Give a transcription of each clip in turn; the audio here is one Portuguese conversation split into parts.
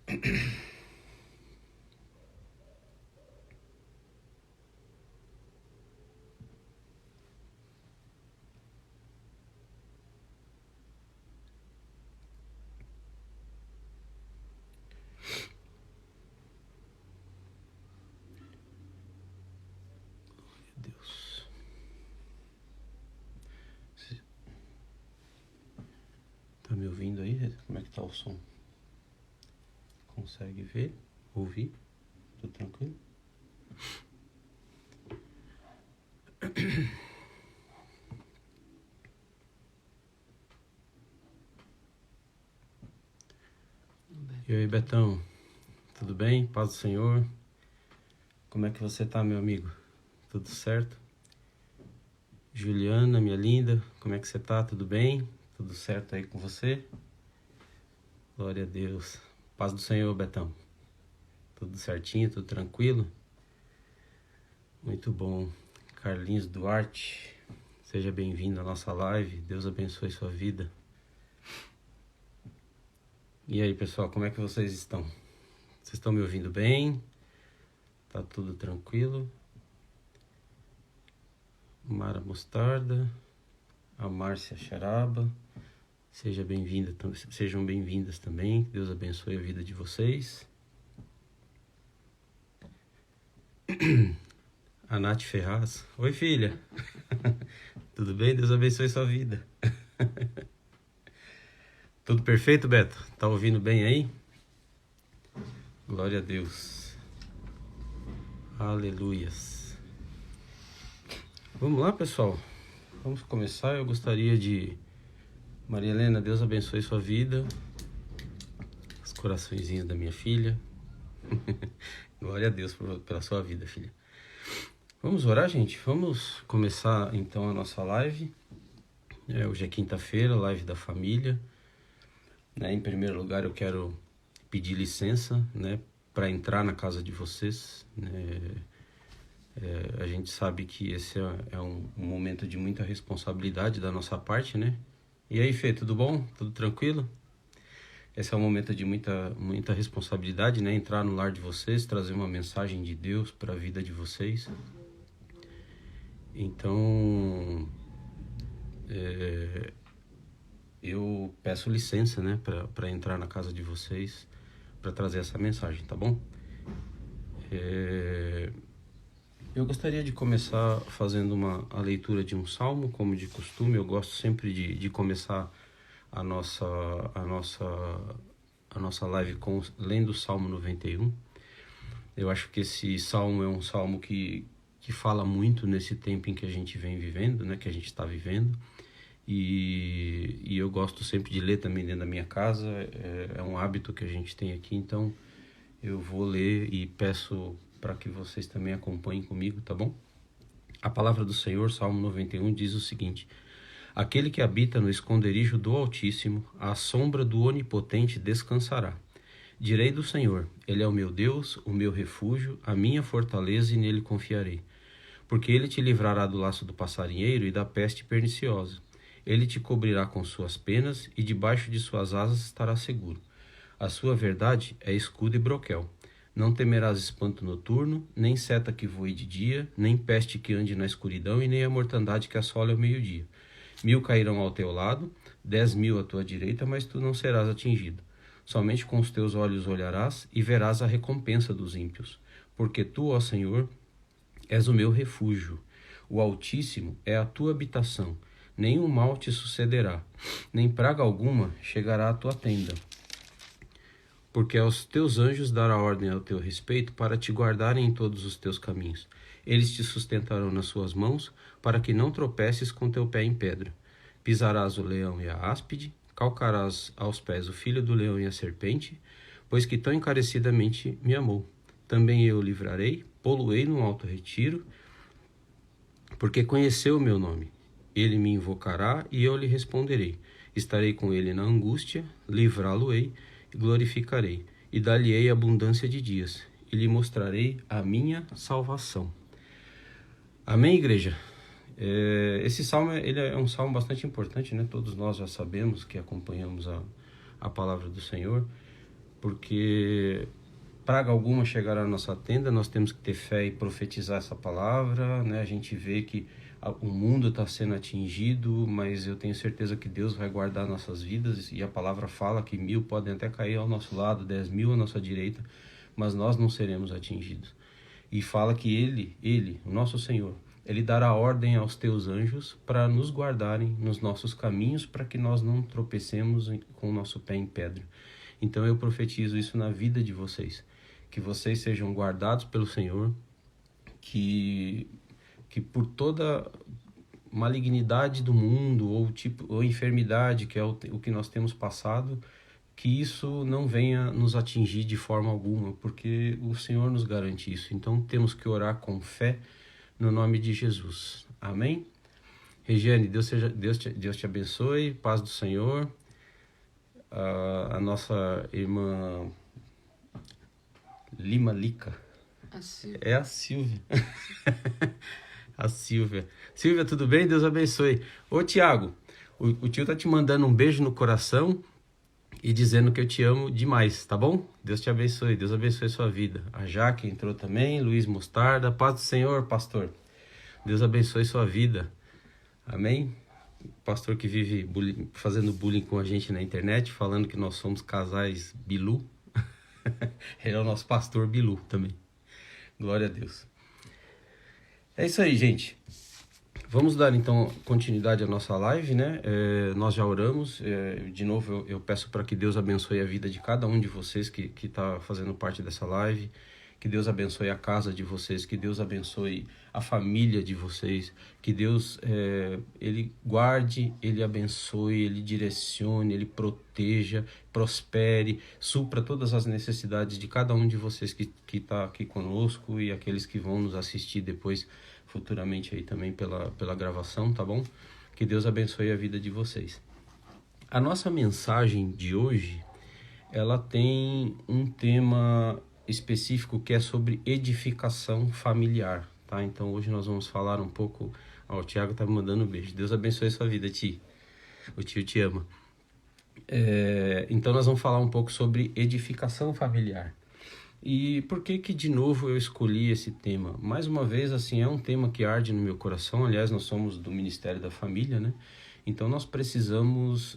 Deus. Tá me ouvindo aí? Como é que tá o som? Consegue ver? Ouvir? Tudo tranquilo? E aí, Betão? Tudo bem? Paz do Senhor? Como é que você tá, meu amigo? Tudo certo? Juliana, minha linda, como é que você tá? Tudo bem? Tudo certo aí com você? Glória a Deus. Paz do Senhor, Betão. Tudo certinho, tudo tranquilo? Muito bom. Carlinhos Duarte, seja bem-vindo à nossa live. Deus abençoe sua vida. E aí, pessoal, como é que vocês estão? Vocês estão me ouvindo bem? Tá tudo tranquilo? Mara Mostarda, a Márcia Charaba, sejam bem-vindas também. Deus abençoe a vida de vocês. A Nath Ferraz. Oi, filha. Tudo bem? Deus abençoe sua vida. Tudo perfeito, Beto? Tá ouvindo bem aí? Glória a Deus. Aleluias. Vamos lá, pessoal. Vamos começar. Eu gostaria de... Maria Helena, Deus abençoe sua vida. Os coraçõezinhos da minha filha. Glória a Deus pela sua vida, filha. Vamos orar, gente? Vamos começar então a nossa live. Hoje é quinta-feira, live da família. Em primeiro lugar, eu quero pedir licença, para entrar na casa de vocês. A gente sabe que esse é um momento de muita responsabilidade da nossa parte, né? E aí, Fê, tudo bom? Tudo tranquilo? Esse é um momento de muita responsabilidade, né? Entrar no lar de vocês, trazer uma mensagem de Deus para a vida de vocês. Então, eu peço licença, né, para entrar na casa de vocês, para trazer essa mensagem, tá bom? Eu gostaria de começar fazendo a leitura de um salmo, como de costume. Eu gosto sempre de começar a nossa live lendo o Salmo 91. Eu acho que esse salmo é um salmo que fala muito nesse tempo em que a gente vem vivendo, né, que a gente está vivendo. E eu gosto sempre de ler também dentro da minha casa, é um hábito que a gente tem aqui, então eu vou ler e peço para que vocês também acompanhem comigo, tá bom? A palavra do Senhor, Salmo 91, diz o seguinte: Aquele que habita no esconderijo do Altíssimo, à sombra do Onipotente descansará. Direi do Senhor, Ele é o meu Deus, o meu refúgio, a minha fortaleza, e nele confiarei. Porque Ele te livrará do laço do passarinheiro e da peste perniciosa. Ele te cobrirá com suas penas, e debaixo de suas asas estará seguro. A sua verdade é escudo e broquel. Não temerás espanto noturno, nem seta que voe de dia, nem peste que ande na escuridão, e nem a mortandade que assole ao meio-dia. 1000 cairão ao teu lado, 10.000 à tua direita, mas tu não serás atingido. Somente com os teus olhos olharás e verás a recompensa dos ímpios. Porque tu, ó Senhor, és o meu refúgio. O Altíssimo é a tua habitação. Nenhum mal te sucederá, nem praga alguma chegará à tua tenda. Porque aos teus anjos dará ordem ao teu respeito para te guardarem em todos os teus caminhos. Eles te sustentarão nas suas mãos, para que não tropeces com teu pé em pedra. Pisarás o leão e a áspide, calcarás aos pés o filho do leão e a serpente, pois que tão encarecidamente me amou. Também eu o livrarei, pô-lo-ei num alto retiro, porque conheceu o meu nome. Ele me invocará e eu lhe responderei. Estarei com ele na angústia, livrá-lo-ei, glorificarei, e dar-lhe-ei abundância de dias, e lhe mostrarei a minha salvação. Amém, igreja? Esse salmo ele é um salmo bastante importante, né? Todos nós já sabemos que acompanhamos a palavra do Senhor. porque praga alguma chegará à nossa tenda, nós temos que ter fé e profetizar essa palavra, né? A gente vê que o mundo está sendo atingido, mas eu tenho certeza que Deus vai guardar nossas vidas, e a palavra fala que 1000 podem até cair ao nosso lado, 10.000 à nossa direita, mas nós não seremos atingidos. E fala que Ele, o nosso Senhor, Ele dará ordem aos teus anjos para nos guardarem nos nossos caminhos, para que nós não tropecemos com o nosso pé em pedra. Então eu profetizo isso na vida de vocês, que vocês sejam guardados pelo Senhor, que por toda malignidade do mundo ou enfermidade, que é o que nós temos passado, que isso não venha nos atingir de forma alguma, porque o Senhor nos garante isso. Então temos que orar com fé no nome de Jesus. Amém? Regiane, Deus te abençoe, paz do Senhor. A nossa irmã Lima Lica. É a Silvia. A Silvia. Silvia, tudo bem? Deus abençoe. Ô, Tiago, o tio tá te mandando um beijo no coração e dizendo que eu te amo demais, tá bom? Deus te abençoe, Deus abençoe sua vida. A Jaque entrou também, Luiz Mostarda. Paz do Senhor, pastor. Deus abençoe sua vida. Amém? Pastor que vive fazendo bullying com a gente na internet, falando que nós somos casais Bilu. Ele é o nosso pastor Bilu também. Glória a Deus. É isso aí, gente. Vamos dar então continuidade à nossa live, né? Nós já oramos. De novo, eu peço para que Deus abençoe a vida de cada um de vocês que está fazendo parte dessa live. Que Deus abençoe a casa de vocês, que Deus abençoe a família de vocês, que Deus Ele guarde, Ele abençoe, Ele direcione, Ele proteja, prospere, supra todas as necessidades de cada um de vocês que está aqui conosco e aqueles que vão nos assistir depois, futuramente aí também pela gravação, tá bom? Que Deus abençoe a vida de vocês. A nossa mensagem de hoje, ela tem um tema específico que é sobre edificação familiar, tá? Então hoje nós vamos falar um pouco... Ó, o Tiago tá me mandando um beijo. Deus abençoe a sua vida, Ti. O tio te ama. Então nós vamos falar um pouco sobre edificação familiar. E por que de novo eu escolhi esse tema? Mais uma vez, assim, é um tema que arde no meu coração. Aliás, nós somos do Ministério da Família, né? Então nós precisamos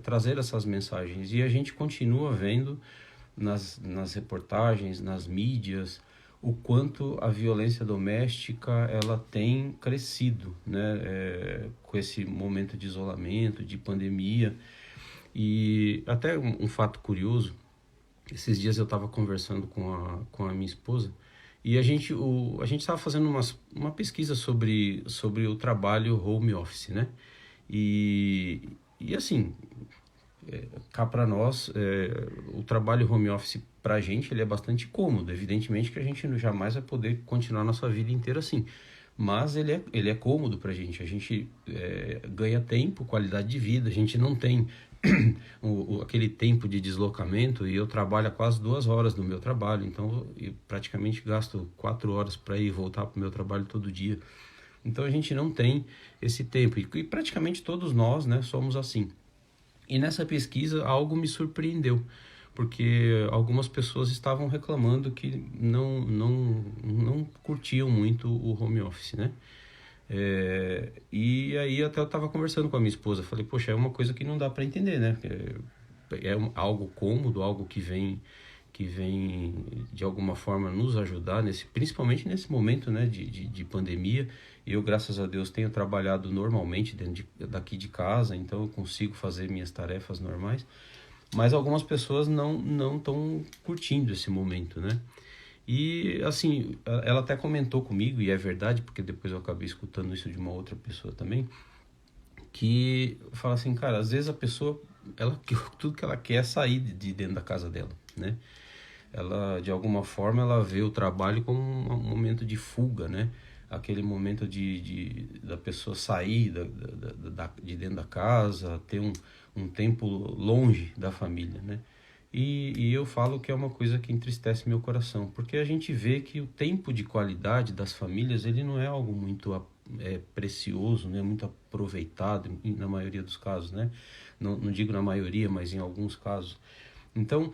trazer essas mensagens. E a gente continua vendo nas reportagens, nas mídias, o quanto a violência doméstica ela tem crescido, né? Com esse momento de isolamento, de pandemia. E até um fato curioso, esses dias eu estava conversando com a minha esposa e a gente estava fazendo uma pesquisa sobre o trabalho home office, né? E assim, cá para nós, o trabalho home office para a gente ele é bastante cômodo. Evidentemente que a gente jamais vai poder continuar a nossa vida inteira assim, mas ele é cômodo para a gente ganha tempo, qualidade de vida, a gente não tem aquele tempo de deslocamento, e eu trabalho quase 2 horas no meu trabalho, então eu praticamente gasto 4 horas para ir e voltar para o meu trabalho todo dia. Então a gente não tem esse tempo, e praticamente todos nós, né, somos assim. E nessa pesquisa algo me surpreendeu, porque algumas pessoas estavam reclamando que não curtiam muito o home office, né? E aí até eu estava conversando com a minha esposa, falei, poxa, é uma coisa que não dá para entender, né? Algo cômodo, algo que vem de alguma forma nos ajudar, principalmente nesse momento, né, de pandemia. Eu, graças a Deus, tenho trabalhado normalmente daqui de casa, então eu consigo fazer minhas tarefas normais, mas algumas pessoas não estão curtindo esse momento, né? E assim, ela até comentou comigo, e é verdade, porque depois eu acabei escutando isso de uma outra pessoa também, que fala assim, cara, às vezes a pessoa, tudo que ela quer é sair de dentro da casa dela, né? Ela, de alguma forma, ela vê o trabalho como um momento de fuga, né? Aquele momento da pessoa sair de dentro da casa, ter um tempo longe da família, né? E eu falo que é uma coisa que entristece meu coração, porque a gente vê que o tempo de qualidade das famílias, ele não é algo muito precioso, né? Muito aproveitado na maioria dos casos, né? Não digo na maioria, mas em alguns casos. Então,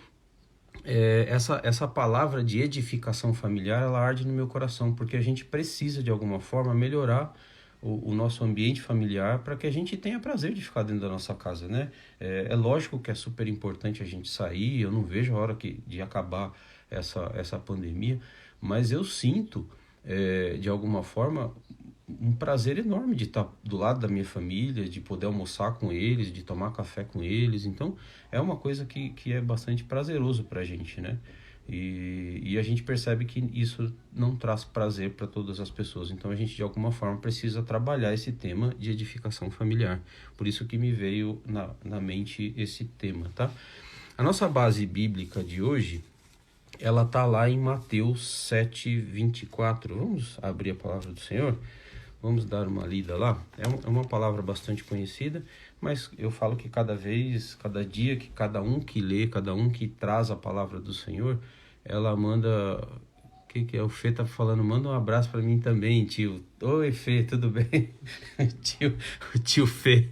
essa palavra de edificação familiar, ela arde no meu coração, porque a gente precisa, de alguma forma, melhorar o nosso ambiente familiar para que a gente tenha prazer de ficar dentro da nossa casa, né? É lógico que é super importante a gente sair, eu não vejo a hora de acabar essa pandemia, mas eu sinto, de alguma forma, um prazer enorme de estar do lado da minha família, de poder almoçar com eles, de tomar café com eles. Então, é uma coisa que é bastante prazeroso para a gente, né? E a gente percebe que isso não traz prazer para todas as pessoas. Então, a gente, de alguma forma, precisa trabalhar esse tema de edificação familiar. Por isso que me veio na mente esse tema, tá? A nossa base bíblica de hoje, ela tá lá em Mateus 7:24. Vamos abrir a palavra do Senhor? Vamos dar uma lida lá. É uma palavra bastante conhecida, mas eu falo que cada dia que cada um que lê, cada um que traz a palavra do Senhor, ela manda... O que é? O Fê tá falando, manda um abraço para mim também, tio. Oi, Fê, tudo bem? O tio Fê.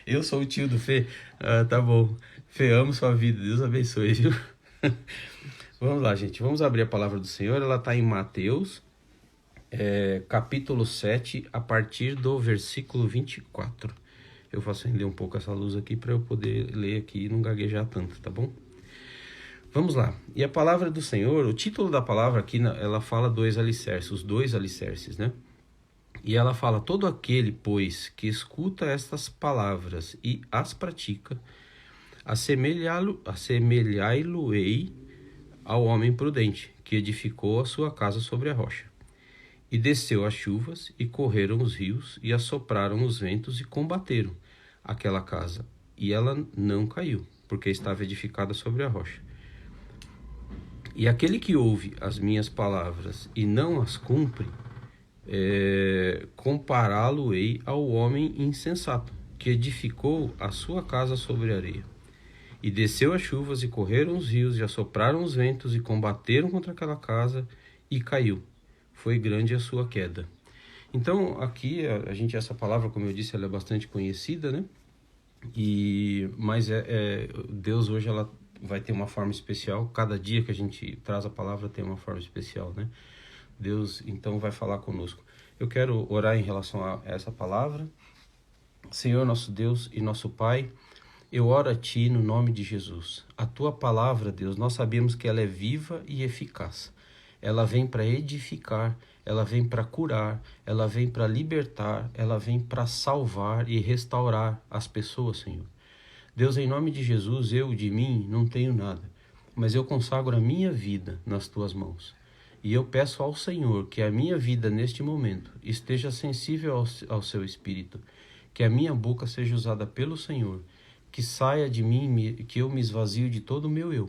Eu sou o tio do Fê. Ah, tá bom. Fê, amo sua vida. Deus abençoe, viu? Vamos lá, gente. Vamos abrir a palavra do Senhor. Ela tá em Mateus, capítulo 7, a partir do versículo 24. Eu vou acender um pouco essa luz aqui para eu poder ler aqui e não gaguejar tanto, tá bom? Vamos lá. E a palavra do Senhor, o título da palavra aqui, ela fala os dois alicerces, né? E ela fala: todo aquele, pois, que escuta estas palavras e as pratica, assemelhá-lo-ei ao homem prudente, que edificou a sua casa sobre a rocha. E desceu as chuvas, e correram os rios, e assopraram os ventos, e combateram aquela casa. E ela não caiu, porque estava edificada sobre a rocha. E aquele que ouve as minhas palavras e não as cumpre, compará-lo-ei ao homem insensato, que edificou a sua casa sobre a areia. E desceu as chuvas, e correram os rios, e assopraram os ventos, e combateram contra aquela casa, e caiu. Foi grande a sua queda. Então, aqui, essa palavra, como eu disse, ela é bastante conhecida, né? Mas Deus hoje, ela vai ter uma forma especial. Cada dia que a gente traz a palavra tem uma forma especial, né? Deus, então, vai falar conosco. Eu quero orar em relação a essa palavra. Senhor, nosso Deus e nosso Pai, eu oro a Ti no nome de Jesus. A Tua palavra, Deus, nós sabemos que ela é viva e eficaz. Ela vem para edificar, ela vem para curar, ela vem para libertar, ela vem para salvar e restaurar as pessoas, Senhor. Deus, em nome de Jesus, eu de mim não tenho nada, mas eu consagro a minha vida nas Tuas mãos. E eu peço ao Senhor que a minha vida neste momento esteja sensível ao Seu Espírito, que a minha boca seja usada pelo Senhor, que saia de mim, que eu me esvazio de todo o meu eu,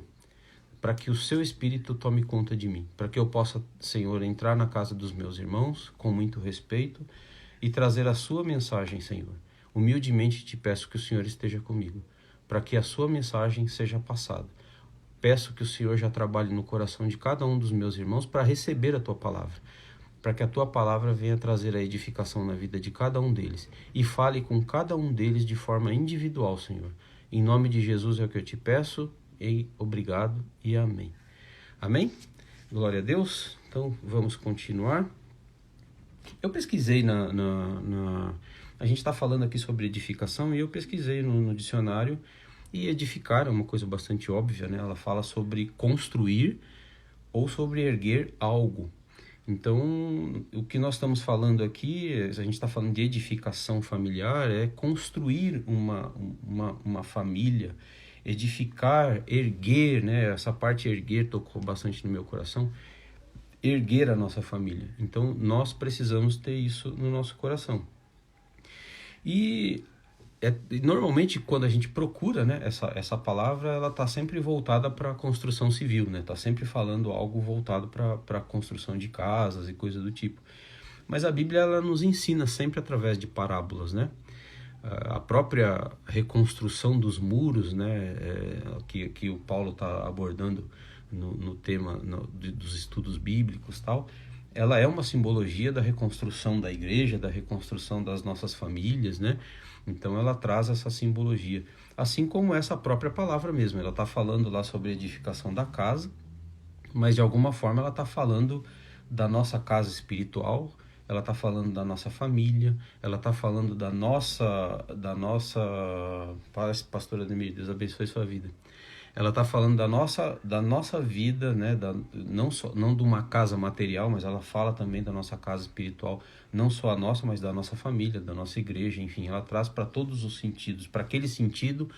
para que o Seu Espírito tome conta de mim, para que eu possa, Senhor, entrar na casa dos meus irmãos com muito respeito e trazer a Sua mensagem, Senhor. Humildemente te peço que o Senhor esteja comigo, para que a Sua mensagem seja passada. Peço que o Senhor já trabalhe no coração de cada um dos meus irmãos para receber a Tua palavra, para que a Tua palavra venha trazer a edificação na vida de cada um deles e fale com cada um deles de forma individual, Senhor. Em nome de Jesus é o que eu te peço. E obrigado e amém. Amém? Glória a Deus. Então vamos continuar. Eu pesquisei a gente está falando aqui sobre edificação e eu pesquisei no dicionário, e edificar é uma coisa bastante óbvia, né? Ela fala sobre construir ou sobre erguer algo. Então, o que nós estamos falando aqui, a gente está falando de edificação familiar, é construir uma família, edificar, erguer, né? Essa parte erguer tocou bastante no meu coração. Erguer a nossa família. Então, nós precisamos ter isso no nosso coração. E normalmente, quando a gente procura, né, essa palavra, ela está sempre voltada para a construção civil, né? Está sempre falando algo voltado para a construção de casas e coisa do tipo. Mas a Bíblia, ela nos ensina sempre através de parábolas, né? A própria reconstrução dos muros, né, que o Paulo está abordando no tema dos estudos bíblicos e tal, ela é uma simbologia da reconstrução da igreja, da reconstrução das nossas famílias, né? Então ela traz essa simbologia. Assim como essa própria palavra mesmo, ela está falando lá sobre a edificação da casa, mas de alguma forma ela está falando da nossa casa espiritual, ela está falando da nossa família, ela está falando pastora Ademir, Deus abençoe sua vida. Ela está falando da nossa vida, né? Não de uma casa material, mas ela fala também da nossa casa espiritual, não só a nossa, mas da nossa família, da nossa igreja, enfim, ela traz para todos os sentidos, para aquele sentido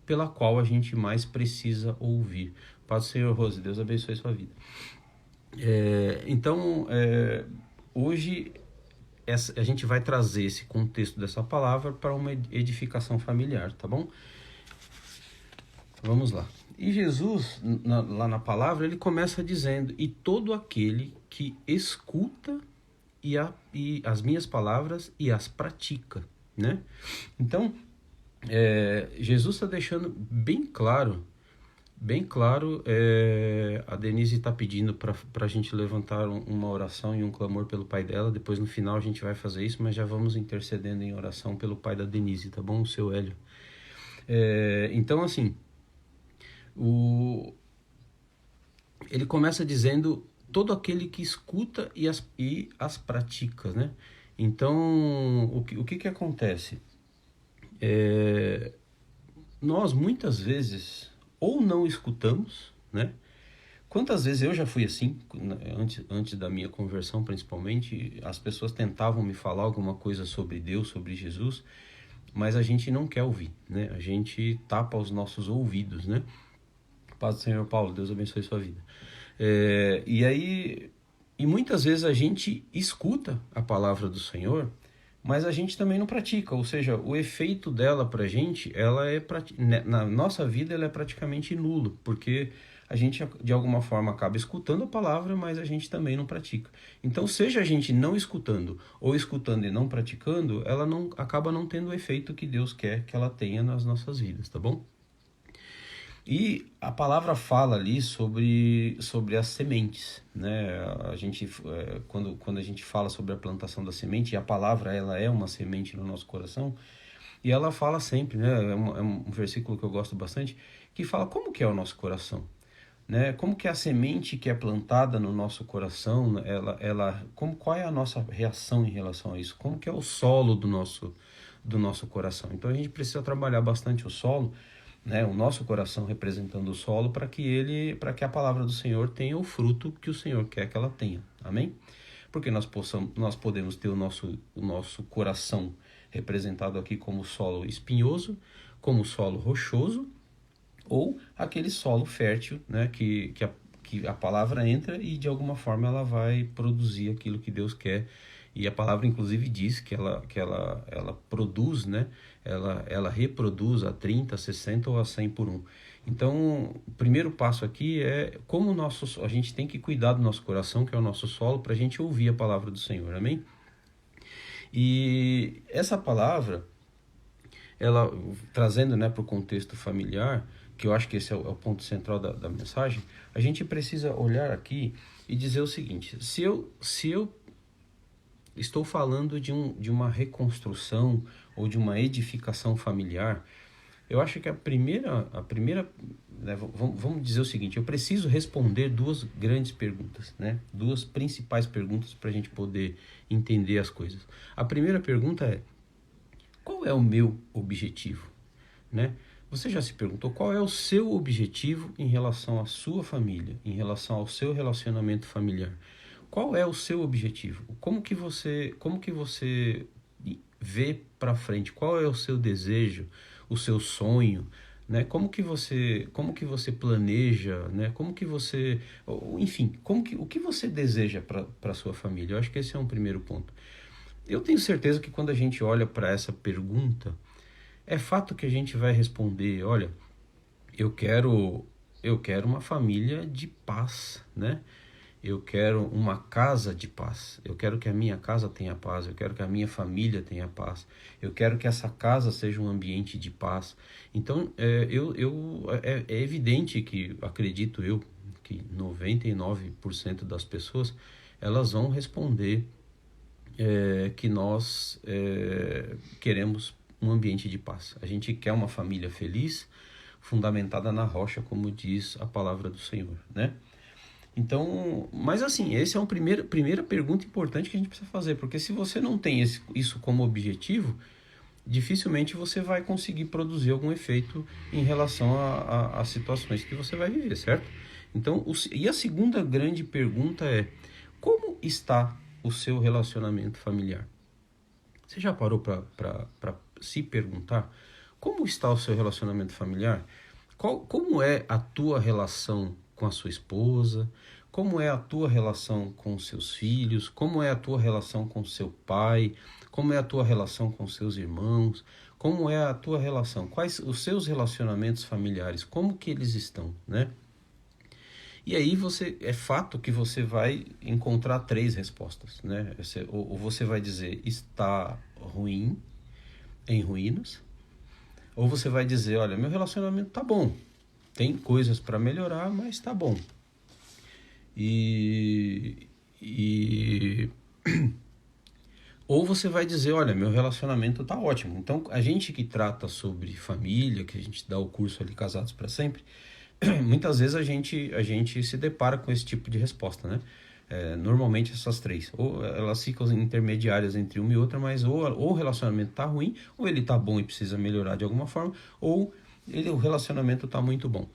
pela qual a gente mais precisa ouvir. Paz do Senhor, Rose, Deus abençoe sua vida. Então, hoje a gente vai trazer esse contexto dessa palavra para uma edificação familiar, tá bom? Vamos lá. E Jesus, lá na palavra, ele começa dizendo: e todo aquele que escuta e as minhas palavras e as pratica, né? Então, Jesus está deixando bem claro, a Denise está pedindo para a gente levantar uma oração e um clamor pelo pai dela. Depois, no final, a gente vai fazer isso, mas já vamos intercedendo em oração pelo pai da Denise, tá bom? O seu Hélio. Então, assim, ele começa dizendo: todo aquele que escuta e as pratica, né? Então, o que acontece? Nós, muitas vezes, ou não escutamos, né? Quantas vezes eu já fui assim, antes da minha conversão principalmente, as pessoas tentavam me falar alguma coisa sobre Deus, sobre Jesus, mas a gente não quer ouvir, né? A gente tapa os nossos ouvidos, né? Paz do Senhor, Paulo, Deus abençoe sua vida. E muitas vezes a gente escuta a palavra do Senhor, mas a gente também não pratica, ou seja, o efeito dela pra gente, na nossa vida, ela é praticamente nulo, porque a gente de alguma forma acaba escutando a palavra, mas a gente também não pratica. Então, seja a gente não escutando ou escutando e não praticando, ela acaba não tendo o efeito que Deus quer que ela tenha nas nossas vidas, tá bom? E a palavra fala ali sobre as sementes, né? A gente, quando a gente fala sobre a plantação da semente, e a palavra ela é uma semente no nosso coração, e ela fala sempre, né? É um versículo que eu gosto bastante, que fala como que é o nosso coração, né? Como que é a semente que é plantada no nosso coração, qual é a nossa reação em relação a isso? Como que é o solo do nosso coração? Então a gente precisa trabalhar bastante o solo, né, o nosso coração representando o solo, para que a palavra do Senhor tenha o fruto que o Senhor quer que ela tenha. Amém? Porque nós podemos ter o nosso coração representado aqui como solo espinhoso, como solo rochoso, ou aquele solo fértil, né, que a palavra entra e de alguma forma ela vai produzir aquilo que Deus quer. E a palavra inclusive diz que ela produz, né? Ela reproduz a 30, 60 ou a 100 por um. Então, o primeiro passo aqui é como a gente tem que cuidar do nosso coração, que é o nosso solo, para a gente ouvir a palavra do Senhor, amém? E essa palavra, ela trazendo, né, para o contexto familiar, que eu acho que esse é o ponto central da mensagem, a gente precisa olhar aqui e dizer o seguinte: se eu estou falando de uma reconstrução ou de uma edificação familiar, eu acho que a primeira, né, vamos dizer o seguinte: eu preciso responder duas grandes perguntas, né? Duas principais perguntas para a gente poder entender as coisas. A primeira pergunta é: qual é o meu objetivo, né? Você já se perguntou qual é o seu objetivo em relação à sua família, em relação ao seu relacionamento familiar? Qual é o seu objetivo? Como que você vê para frente? Qual é o seu desejo, o seu sonho, né? Como que você planeja, né? Enfim, o que você deseja para sua família? Eu acho que esse é um primeiro ponto. Eu tenho certeza que quando a gente olha para essa pergunta, é fato que a gente vai responder: olha, eu quero uma família de paz, né? Eu quero uma casa de paz. Eu quero que a minha casa tenha paz. Eu quero que a minha família tenha paz. Eu quero que essa casa seja um ambiente de paz. Então, é evidente que, acredito eu, que 99% das pessoas, elas vão responder que nós queremos um ambiente de paz. A gente quer uma família feliz, fundamentada na rocha, como diz a palavra do Senhor, né? Então, mas assim, essa é a primeira pergunta importante que a gente precisa fazer, porque se você não tem isso como objetivo, dificilmente você vai conseguir produzir algum efeito em relação a situações que você vai viver, certo? Então, e a segunda grande pergunta é: como está o seu relacionamento familiar? Você já parou para se perguntar como está o seu relacionamento familiar? Como é a tua relação com a sua esposa? Como é a tua relação com os seus filhos? Como é a tua relação com seu pai? Como é a tua relação com seus irmãos? Como é a tua relação? Quais os seus relacionamentos familiares? Como que eles estão, né? E aí é fato que você vai encontrar 3 respostas, né? Ou você vai dizer está ruim, em ruínas, ou você vai dizer, olha, meu relacionamento tá bom, tem coisas para melhorar, mas tá bom. Ou você vai dizer, olha, meu relacionamento tá ótimo. Então, a gente que trata sobre família, que a gente dá o curso ali Casados para Sempre, muitas vezes a gente se depara com esse tipo de resposta, né? Normalmente essas 3, ou elas ficam intermediárias entre uma e outra, mas ou o relacionamento tá ruim, ou ele tá bom e precisa melhorar de alguma forma, ou o relacionamento tá muito bom.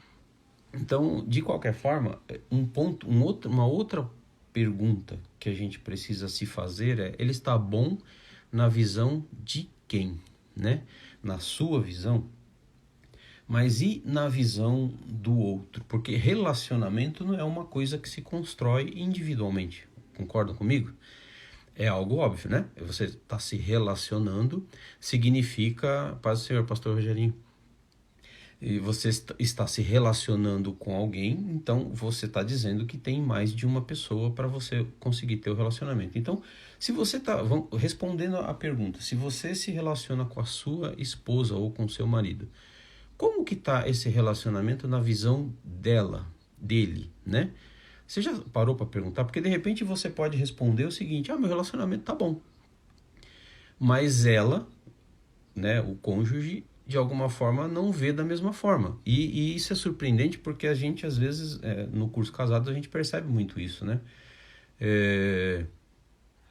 Então, de qualquer forma, uma outra pergunta que a gente precisa se fazer é: ele está bom na visão de quem, né? Na sua visão? Mas e na visão do outro? Porque relacionamento não é uma coisa que se constrói individualmente. Concordam comigo? É algo óbvio, né? Você está se relacionando, significa, paz do Senhor, pastor Rogerinho, e você está se relacionando com alguém, então você está dizendo que tem mais de uma pessoa para você conseguir ter o relacionamento. Então, se você está respondendo a pergunta, se você se relaciona com a sua esposa ou com o seu marido, como que está esse relacionamento na visão dele, né? Você já parou para perguntar? Porque de repente você pode responder o seguinte: meu relacionamento tá bom. Mas ela, né, o cônjuge, de alguma forma não vê da mesma forma. E isso é surpreendente porque a gente, às vezes, no curso Casados, a gente percebe muito isso, né?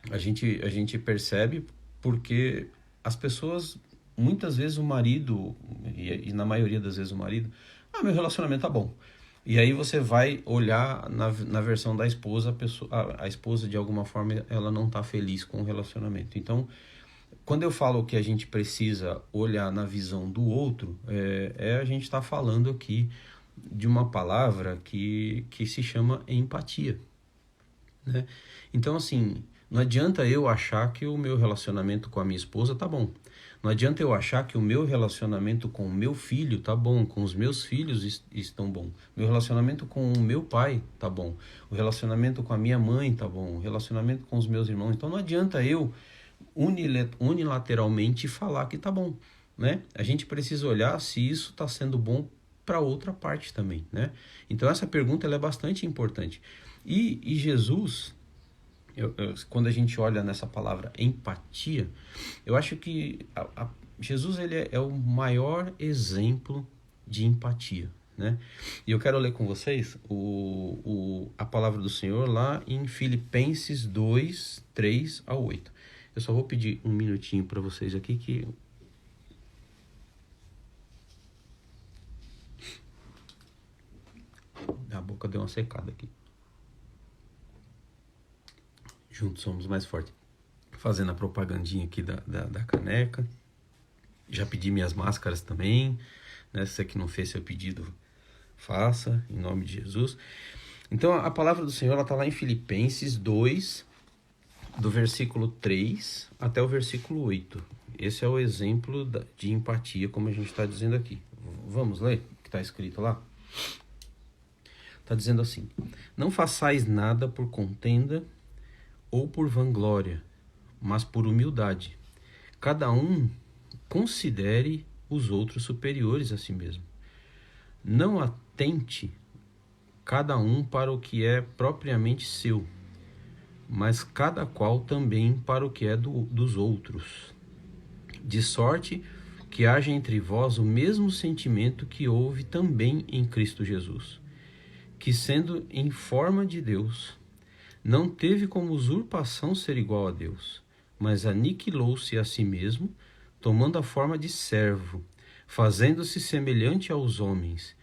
A gente percebe porque as pessoas, muitas vezes o marido, e na maioria das vezes o marido, meu relacionamento tá bom. E aí você vai olhar na versão da esposa, a esposa de alguma forma ela não tá feliz com o relacionamento. Então, quando eu falo que a gente precisa olhar na visão do outro, a gente está falando aqui de uma palavra que se chama empatia, né? Então, assim, não adianta eu achar que o meu relacionamento com a minha esposa tá bom. Não adianta eu achar que o meu relacionamento com o meu filho tá bom, com os meus filhos estão bom. Meu relacionamento com o meu pai tá bom. O relacionamento com a minha mãe tá bom. O relacionamento com os meus irmãos. Então não adianta eu unilateralmente falar que tá bom, né? A gente precisa olhar se isso está sendo bom para outra parte também, né? Então essa pergunta ela é bastante importante. E Jesus, quando a gente olha nessa palavra empatia, eu acho que Jesus ele é o maior exemplo de empatia, né? E eu quero ler com vocês a palavra do Senhor lá em Filipenses 2, 3 a 8. Eu só vou pedir um minutinho para vocês aqui que... A boca deu uma secada aqui. Juntos somos mais fortes. Fazendo a propagandinha aqui da caneca. Já pedi minhas máscaras também, né? Se você que não fez seu pedido, faça, em nome de Jesus. Então, a palavra do Senhor está lá em Filipenses 2, do versículo 3 até o versículo 8. Esse é o exemplo de empatia, como a gente está dizendo aqui. Vamos ler o que está escrito lá? Está dizendo assim: não façais nada por contenda ou por vanglória, mas por humildade. Cada um considere os outros superiores a si mesmo. Não atente cada um para o que é propriamente seu, mas cada qual também para o que é dos outros. De sorte que haja entre vós o mesmo sentimento que houve também em Cristo Jesus, que sendo em forma de Deus, não teve como usurpação ser igual a Deus, mas aniquilou-se a si mesmo, tomando a forma de servo, fazendo-se semelhante aos homens,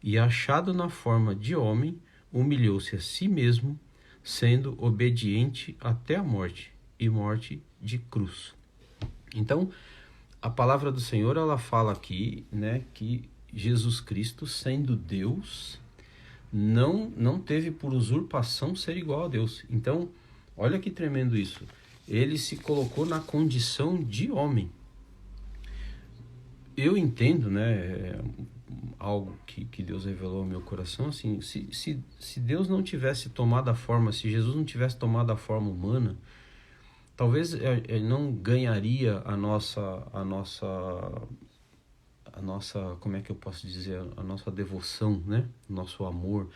e achado na forma de homem, humilhou-se a si mesmo, sendo obediente até a morte, e morte de cruz. Então, a palavra do Senhor, ela fala aqui, né, que Jesus Cristo, sendo Deus, não teve por usurpação ser igual a Deus. Então, olha que tremendo isso. Ele se colocou na condição de homem. Eu entendo, né, algo que Deus revelou ao meu coração, assim, se Deus não tivesse tomado a forma, se Jesus não tivesse tomado a forma humana, talvez ele não ganharia a nossa, como é que eu posso dizer, a nossa devoção, né, nosso amor.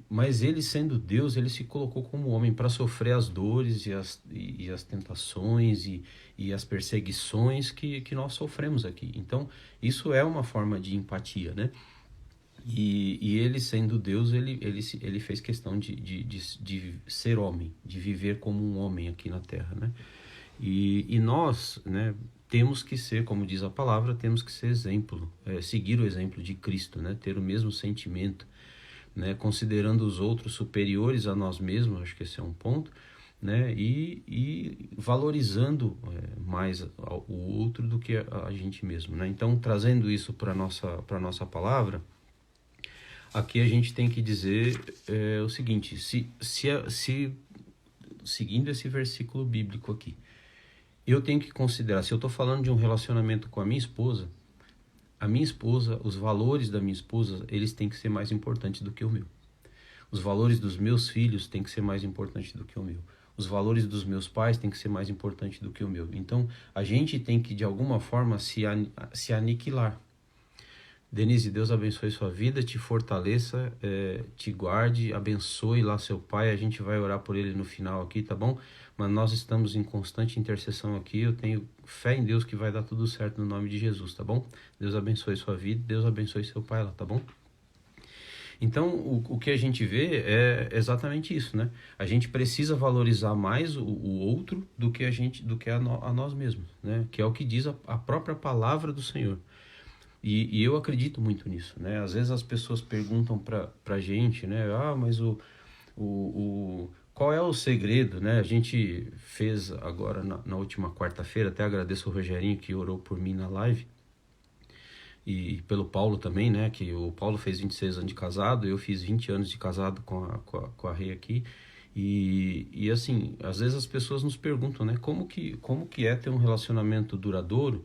Mas ele, sendo Deus, ele se colocou como homem para sofrer as dores e as tentações e as perseguições que nós sofremos aqui. Então, isso é uma forma de empatia, né? E ele, sendo Deus, ele fez questão de ser homem, de viver como um homem aqui na Terra, né? E nós, né, temos que ser, como diz a palavra, temos que ser exemplo, seguir o exemplo de Cristo, né? Ter o mesmo sentimento, né, considerando os outros superiores a nós mesmos, acho que esse é um ponto, né, e valorizando mais o outro do que a gente mesmo, né? Então, trazendo isso para nossa palavra, aqui a gente tem que dizer o seguinte: seguindo esse versículo bíblico aqui, eu tenho que considerar, se eu estou falando de um relacionamento com a minha esposa, os valores da minha esposa, eles têm que ser mais importantes do que o meu. Os valores dos meus filhos têm que ser mais importantes do que o meu. Os valores dos meus pais têm que ser mais importantes do que o meu. Então, a gente tem que, de alguma forma, se aniquilar. Denise, Deus abençoe sua vida, te fortaleça, te guarde, abençoe lá seu pai. A gente vai orar por ele no final aqui, tá bom? Mas nós estamos em constante intercessão aqui. Eu tenho fé em Deus que vai dar tudo certo no nome de Jesus, tá bom? Deus abençoe sua vida, Deus abençoe seu pai lá, tá bom? Então, o que a gente vê é exatamente isso, né? A gente precisa valorizar mais o outro do que a nós mesmos, né? Que é o que diz a própria palavra do Senhor. E eu acredito muito nisso, né? Às vezes as pessoas perguntam pra gente, né? Mas qual é o segredo, né? A gente fez agora na última quarta-feira, até agradeço o Rogerinho que orou por mim na live, e pelo Paulo também, né? Que o Paulo fez 26 anos de casado, eu fiz 20 anos de casado com a Rei aqui. E assim, às vezes as pessoas nos perguntam, né? Como que é ter um relacionamento duradouro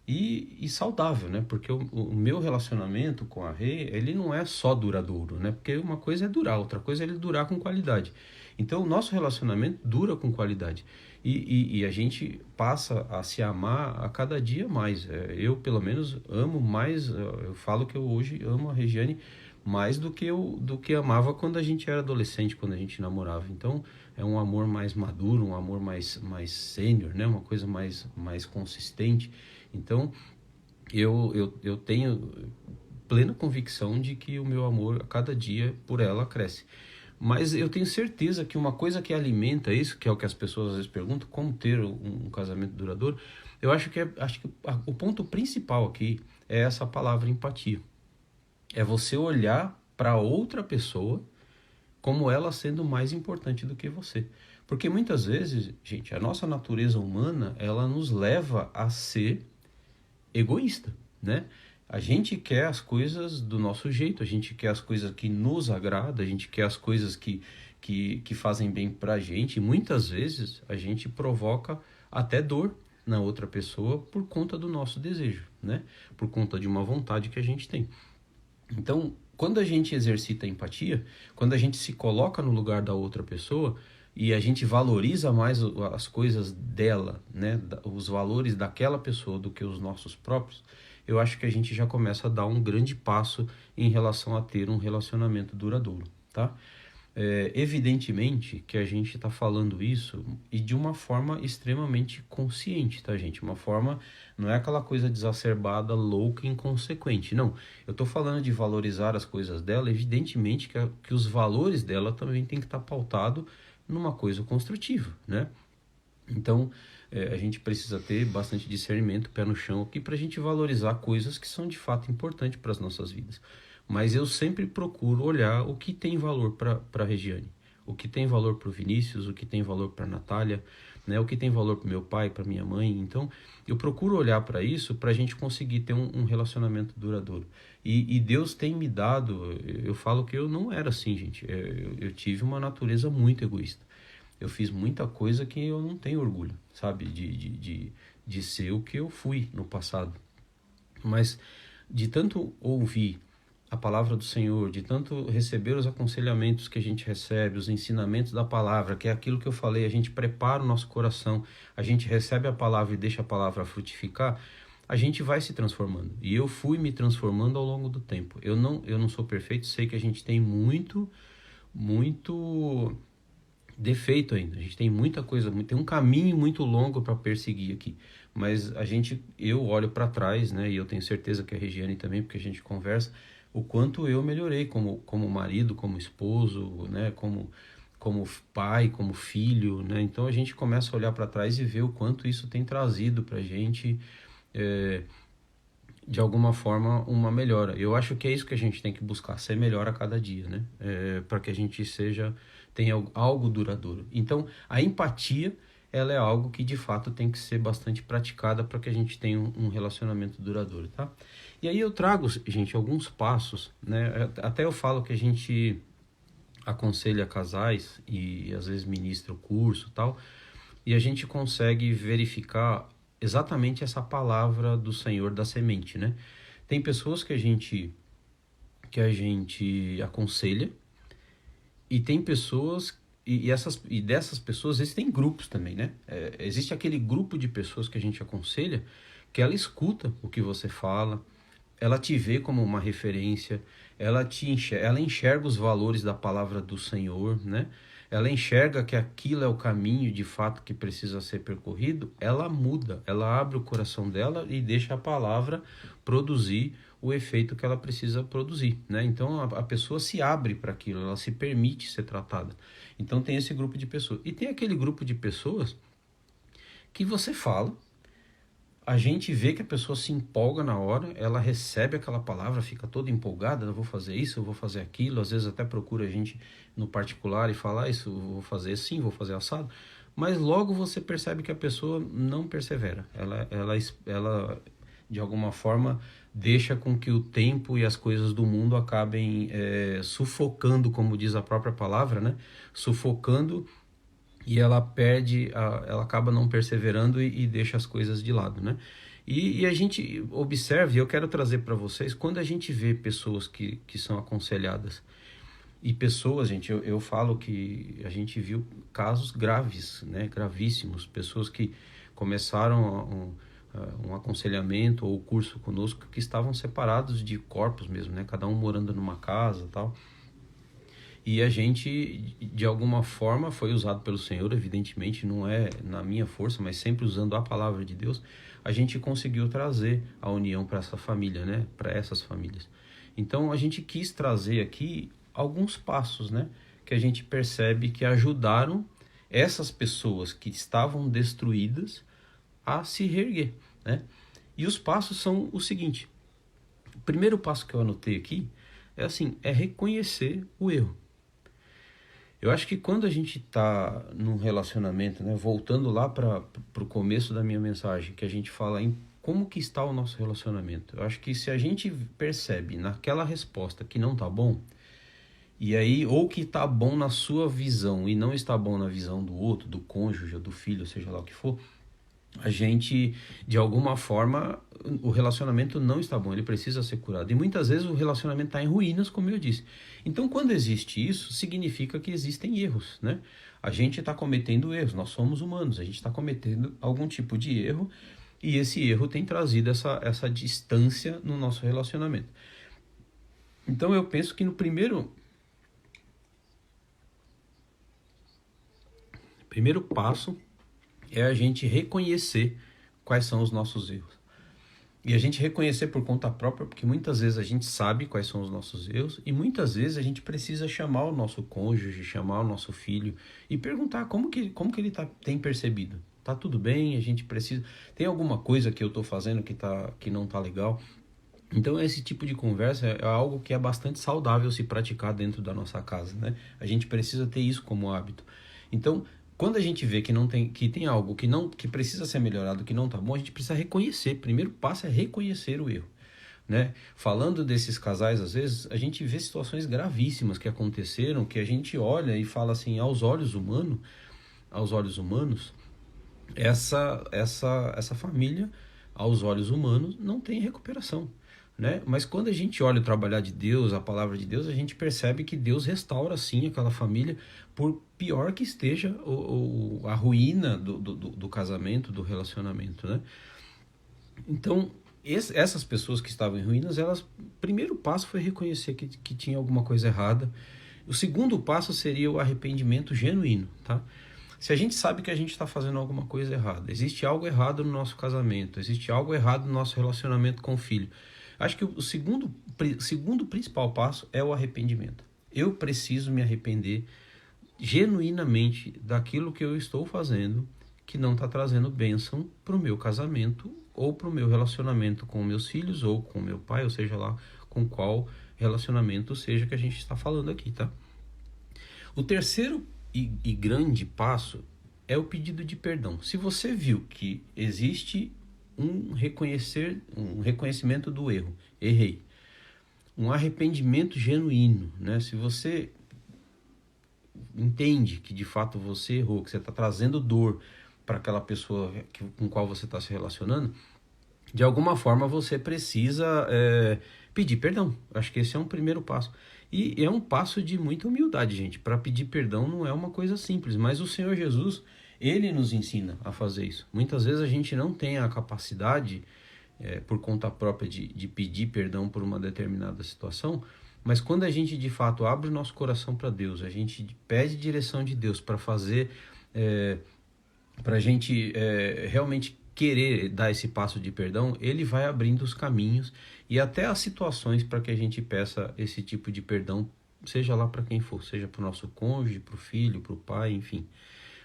e saudável, né? Porque o meu relacionamento com a Rê, ele não é só duradouro, né? Porque uma coisa é durar, outra coisa é ele durar com qualidade. Então, o nosso relacionamento dura com qualidade. E a gente passa a se amar a cada dia mais. Eu, pelo menos, amo mais. Eu falo que eu hoje amo a Regiane mais do que amava quando a gente era adolescente, quando a gente namorava. Então, é um amor mais maduro, um amor mais sênior, né? Uma coisa mais consistente. Então, eu tenho plena convicção de que o meu amor a cada dia por ela cresce. Mas eu tenho certeza que uma coisa que alimenta isso, que é o que as pessoas às vezes perguntam, como ter um casamento duradouro, eu acho que o ponto principal aqui é essa palavra empatia. É você olhar para outra pessoa como ela sendo mais importante do que você. Porque muitas vezes, gente, a nossa natureza humana, ela nos leva a ser egoísta, né? A gente quer as coisas do nosso jeito, a gente quer as coisas que nos agradam, a gente quer as coisas que fazem bem pra gente, e muitas vezes a gente provoca até dor na outra pessoa por conta do nosso desejo, né? Por conta de uma vontade que a gente tem. Então, quando a gente exercita a empatia, quando a gente se coloca no lugar da outra pessoa e a gente valoriza mais as coisas dela, né, os valores daquela pessoa do que os nossos próprios, eu acho que a gente já começa a dar um grande passo em relação a ter um relacionamento duradouro, tá? Evidentemente que a gente está falando isso e de uma forma extremamente consciente, tá, gente? Uma forma, não é aquela coisa exacerbada, louca, inconsequente. Não, eu estou falando de valorizar as coisas dela, evidentemente que os valores dela também tem que estar pautado numa coisa construtiva, né? Então, a gente precisa ter bastante discernimento, pé no chão aqui, para a gente valorizar coisas que são de fato importantes para as nossas vidas. Mas eu sempre procuro olhar o que tem valor para a Regiane, o que tem valor para o Vinícius, o que tem valor para a Natália, né, o que tem valor para meu pai, para minha mãe. Então, eu procuro olhar para isso para a gente conseguir ter um relacionamento duradouro. E Deus tem me dado, eu falo que eu não era assim, gente. Eu tive uma natureza muito egoísta. Eu fiz muita coisa que eu não tenho orgulho, sabe? De ser o que eu fui no passado. Mas de tanto ouvir a palavra do Senhor, de tanto receber os aconselhamentos que a gente recebe, os ensinamentos da palavra, que é aquilo que eu falei, a gente prepara o nosso coração, a gente recebe a palavra e deixa a palavra frutificar, a gente vai se transformando. E eu fui me transformando ao longo do tempo. Eu não sou perfeito, sei que a gente tem muito defeito ainda. A gente tem muita coisa, tem um caminho muito longo para perseguir aqui. Mas eu olho para trás, né? E eu tenho certeza que a Regiane também, porque a gente conversa, o quanto eu melhorei como marido, como esposo, né? Como pai, como filho, né? Então a gente começa a olhar para trás e ver o quanto isso tem trazido para a gente, de alguma forma, uma melhora. Eu acho que é isso que a gente tem que buscar, ser melhor a cada dia, né? Para que a gente tenha algo duradouro. Então, a empatia, ela é algo que de fato tem que ser bastante praticada para que a gente tenha um relacionamento duradouro, tá? E aí eu trago, gente, alguns passos, né? Até eu falo que a gente aconselha casais e às vezes ministra o curso e tal, e a gente consegue verificar exatamente essa palavra do Senhor da semente, né? Tem pessoas que a gente aconselha e tem pessoas e dessas pessoas existem grupos também, né? Existe aquele grupo de pessoas que a gente aconselha que ela escuta o que você fala, ela te vê como uma referência, ela enxerga os valores da palavra do Senhor, né? Ela enxerga que aquilo é o caminho de fato que precisa ser percorrido, ela muda, ela abre o coração dela e deixa a palavra produzir o efeito que ela precisa produzir, né? Então a pessoa se abre para aquilo, ela se permite ser tratada. Então tem esse grupo de pessoas. E tem aquele grupo de pessoas que você fala, a gente vê que a pessoa se empolga na hora, ela recebe aquela palavra, fica toda empolgada, eu vou fazer isso, eu vou fazer aquilo, às vezes até procura a gente no particular e fala, isso, eu vou fazer assim, vou fazer assado, mas logo você percebe que a pessoa não persevera, ela de alguma forma deixa com que o tempo e as coisas do mundo acabem sufocando, como diz a própria palavra, né? Sufocando, e ela acaba não perseverando e deixa as coisas de lado, né? E a gente observa, e eu quero trazer para vocês, quando a gente vê pessoas que são aconselhadas, e pessoas, gente, eu falo que a gente viu casos graves, né? Gravíssimos, pessoas que começaram um aconselhamento ou curso conosco que estavam separados de corpos mesmo, né? Cada um morando numa casa e tal. E a gente, de alguma forma, foi usado pelo Senhor, evidentemente, não é na minha força, mas sempre usando a palavra de Deus, a gente conseguiu trazer a união para essa família, né? Para essas famílias. Então, a gente quis trazer aqui alguns passos, né? Que a gente percebe que ajudaram essas pessoas que estavam destruídas a se reerguer, né? E os passos são o seguinte. O primeiro passo que eu anotei aqui é reconhecer o erro. Eu acho que quando a gente está num relacionamento, né, voltando lá para o começo da minha mensagem, que a gente fala em como que está o nosso relacionamento, eu acho que se a gente percebe naquela resposta que não está bom, e aí, ou que está bom na sua visão e não está bom na visão do outro, do cônjuge, do filho, seja lá o que for, a gente, de alguma forma, o relacionamento não está bom, ele precisa ser curado. E muitas vezes o relacionamento está em ruínas, como eu disse. Então, quando existe isso, significa que existem erros, né? A gente está cometendo erros, nós somos humanos, a gente está cometendo algum tipo de erro e esse erro tem trazido essa distância no nosso relacionamento. Então, eu penso que no primeiro Primeiro passo é a gente reconhecer quais são os nossos erros. E a gente reconhecer por conta própria, porque muitas vezes a gente sabe quais são os nossos erros e muitas vezes a gente precisa chamar o nosso cônjuge, chamar o nosso filho e perguntar como que ele tem percebido. Tá tudo bem? A gente precisa... Tem alguma coisa que eu estou fazendo que não tá legal? Então esse tipo de conversa é algo que é bastante saudável se praticar dentro da nossa casa, né? A gente precisa ter isso como hábito. Então, quando a gente vê que tem algo que precisa ser melhorado, que não tá bom, a gente precisa reconhecer. Primeiro passo é reconhecer o erro, né? Falando desses casais, às vezes, a gente vê situações gravíssimas que aconteceram, que a gente olha e fala assim, aos olhos humanos, essa família, aos olhos humanos, não tem recuperação, né? Mas quando a gente olha o trabalhar de Deus, a palavra de Deus, a gente percebe que Deus restaura sim aquela família, por pior que esteja a ruína do casamento, do relacionamento, né? Então, essas pessoas que estavam em ruínas, o primeiro passo foi reconhecer que tinha alguma coisa errada. O segundo passo seria o arrependimento genuíno, tá? Se a gente sabe que a gente está fazendo alguma coisa errada, existe algo errado no nosso casamento, existe algo errado no nosso relacionamento com o filho, acho que o segundo principal passo é o arrependimento. Eu preciso me arrepender genuinamente daquilo que eu estou fazendo que não está trazendo bênção para o meu casamento ou para o meu relacionamento com meus filhos ou com meu pai, ou seja lá com qual relacionamento seja que a gente está falando aqui, tá? O terceiro e grande passo é o pedido de perdão. Se você viu que existe um reconhecimento do erro, errei, um arrependimento genuíno, né? Se você entende que de fato você errou, que você está trazendo dor para aquela pessoa com qual você está se relacionando, de alguma forma você precisa pedir perdão. Acho que esse é um primeiro passo. E é um passo de muita humildade, gente. Para pedir perdão não é uma coisa simples, mas o Senhor Jesus, Ele nos ensina a fazer isso. Muitas vezes a gente não tem a capacidade, por conta própria, de pedir perdão por uma determinada situação, mas quando a gente de fato abre o nosso coração para Deus, a gente pede direção de Deus para fazer, para a gente realmente querer dar esse passo de perdão, Ele vai abrindo os caminhos e até as situações para que a gente peça esse tipo de perdão, seja lá para quem for, seja para o nosso cônjuge, para o filho, para o pai, enfim,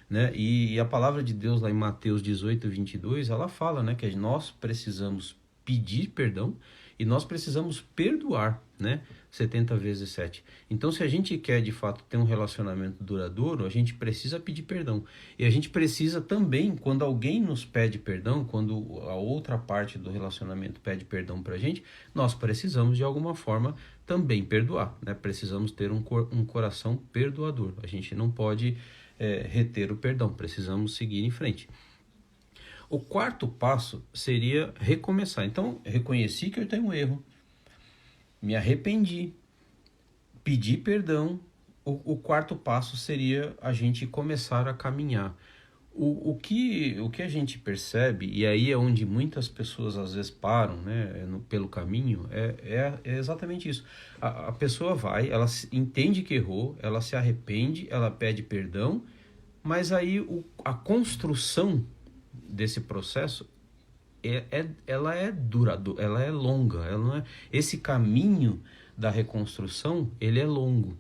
né? E a palavra de Deus lá em Mateus 18:22, ela fala, né, que nós precisamos pedir perdão e nós precisamos perdoar, né? 70 vezes 7. Então, se a gente quer de fato ter um relacionamento duradouro, a gente precisa pedir perdão. E a gente precisa também, quando alguém nos pede perdão, quando a outra parte do relacionamento pede perdão pra gente, nós precisamos de alguma forma também perdoar, né? Precisamos ter um coração perdoador. A gente não pode reter o perdão, precisamos seguir em frente. O quarto passo seria recomeçar. Então, reconheci que eu tenho um erro, me arrependi, pedi perdão. O quarto passo seria a gente começar a caminhar. O que a gente percebe, e aí é onde muitas pessoas às vezes param, né, pelo caminho, é exatamente isso. A pessoa vai, ela entende que errou, ela se arrepende, ela pede perdão, mas aí a construção desse processo ela é duradoura, ela é longa, ela não é, esse caminho da reconstrução, ele é longo.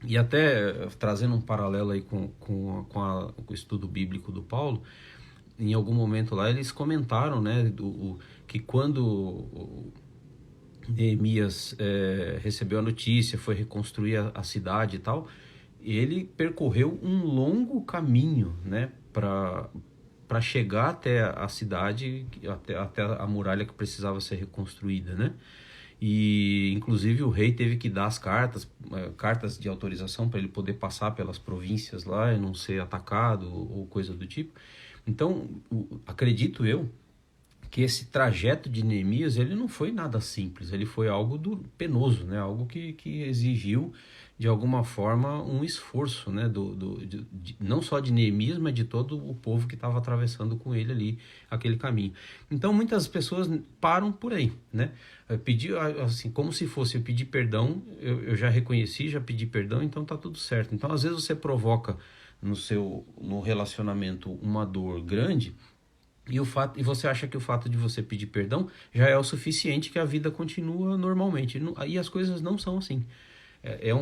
E até trazendo um paralelo aí com o estudo bíblico do Paulo, em algum momento lá eles comentaram, né, que quando Neemias recebeu a notícia, foi reconstruir a cidade e tal, ele percorreu um longo caminho, né, para chegar até a cidade, até a muralha que precisava ser reconstruída, né? E inclusive o rei teve que dar as cartas de autorização para ele poder passar pelas províncias lá e não ser atacado ou coisa do tipo. Então, acredito eu que esse trajeto de Neemias, ele não foi nada simples, ele foi algo penoso, né? Algo que exigiu de alguma forma um esforço, né, não só de Neemias, mas de todo o povo que estava atravessando com ele ali aquele caminho. Então muitas pessoas param por aí, né? Pedir assim, como se fosse eu pedir perdão, eu já reconheci, já pedi perdão, então tá tudo certo. Então às vezes você provoca no relacionamento uma dor grande, e você acha que o fato de você pedir perdão já é o suficiente, que a vida continua normalmente. E as coisas não são assim.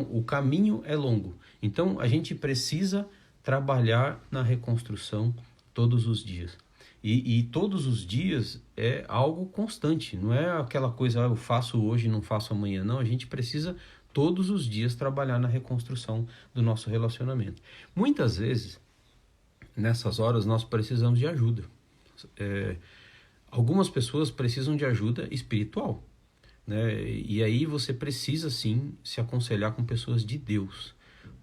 O caminho é longo. Então a gente precisa trabalhar na reconstrução todos os dias. E todos os dias é algo constante, não é aquela coisa, eu faço hoje, não faço amanhã. Não, a gente precisa todos os dias trabalhar na reconstrução do nosso relacionamento. Muitas vezes, nessas horas, nós precisamos de ajuda. Algumas pessoas precisam de ajuda espiritual, né? E aí você precisa sim se aconselhar com pessoas de Deus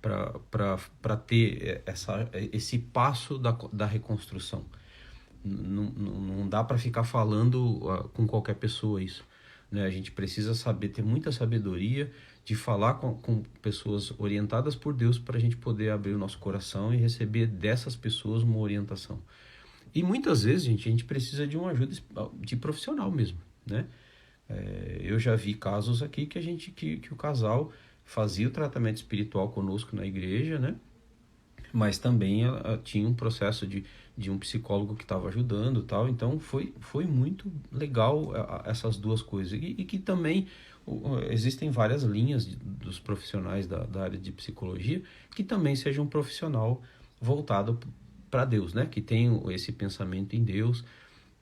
para ter esse passo da reconstrução. Não dá para ficar falando com qualquer pessoa isso, né? A gente precisa ter muita sabedoria de falar com pessoas orientadas por Deus, para a gente poder abrir o nosso coração e receber dessas pessoas uma orientação. E muitas vezes, a gente precisa de uma ajuda de profissional mesmo, né? Eu já vi casos aqui que o casal fazia o tratamento espiritual conosco na igreja, né? Mas também ela tinha um processo de um psicólogo que estava ajudando, tal. Então foi muito legal essas duas coisas. E que também existem várias linhas dos profissionais da área de psicologia que também seja um profissional voltado para Deus, né? Que tem esse pensamento em Deus,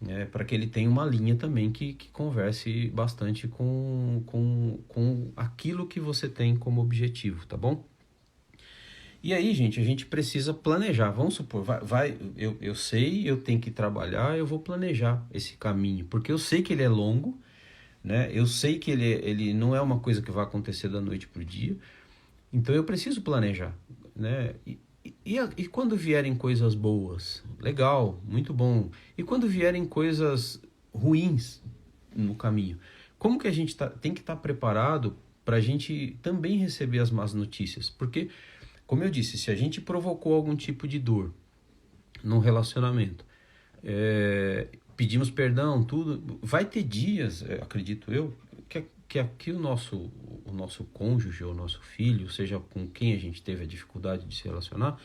né? Para que ele tenha uma linha também que converse bastante com aquilo que você tem como objetivo, tá bom? E aí, gente, a gente precisa planejar. Vamos supor, eu sei, eu tenho que trabalhar, eu vou planejar esse caminho, porque eu sei que ele é longo, né? Eu sei que ele não é uma coisa que vai acontecer da noite para o dia, então eu preciso planejar, né? E quando vierem coisas boas, legal, muito bom. E quando vierem coisas ruins no caminho, como que a gente tem que estar preparado para a gente também receber as más notícias? Porque, como eu disse, se a gente provocou algum tipo de dor num relacionamento, pedimos perdão, tudo, vai ter dias, acredito eu, que aqui o nosso cônjuge ou o nosso filho, seja com quem a gente teve a dificuldade de se relacionar,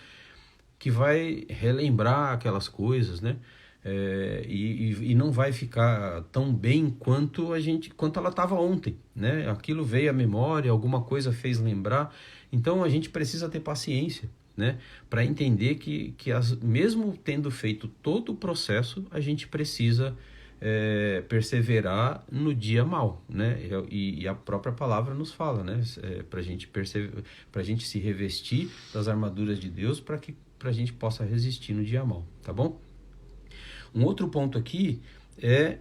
que vai relembrar aquelas coisas, né? E não vai ficar tão bem quanto ela estava ontem, né? Aquilo veio à memória, alguma coisa fez lembrar. Então a gente precisa ter paciência, né? Para entender que mesmo tendo feito todo o processo, a gente precisa perseverar no dia mau, né? E a própria palavra nos fala, né? Para a gente se revestir das armaduras de Deus, para a gente possa resistir no dia mau, tá bom? Um outro ponto aqui é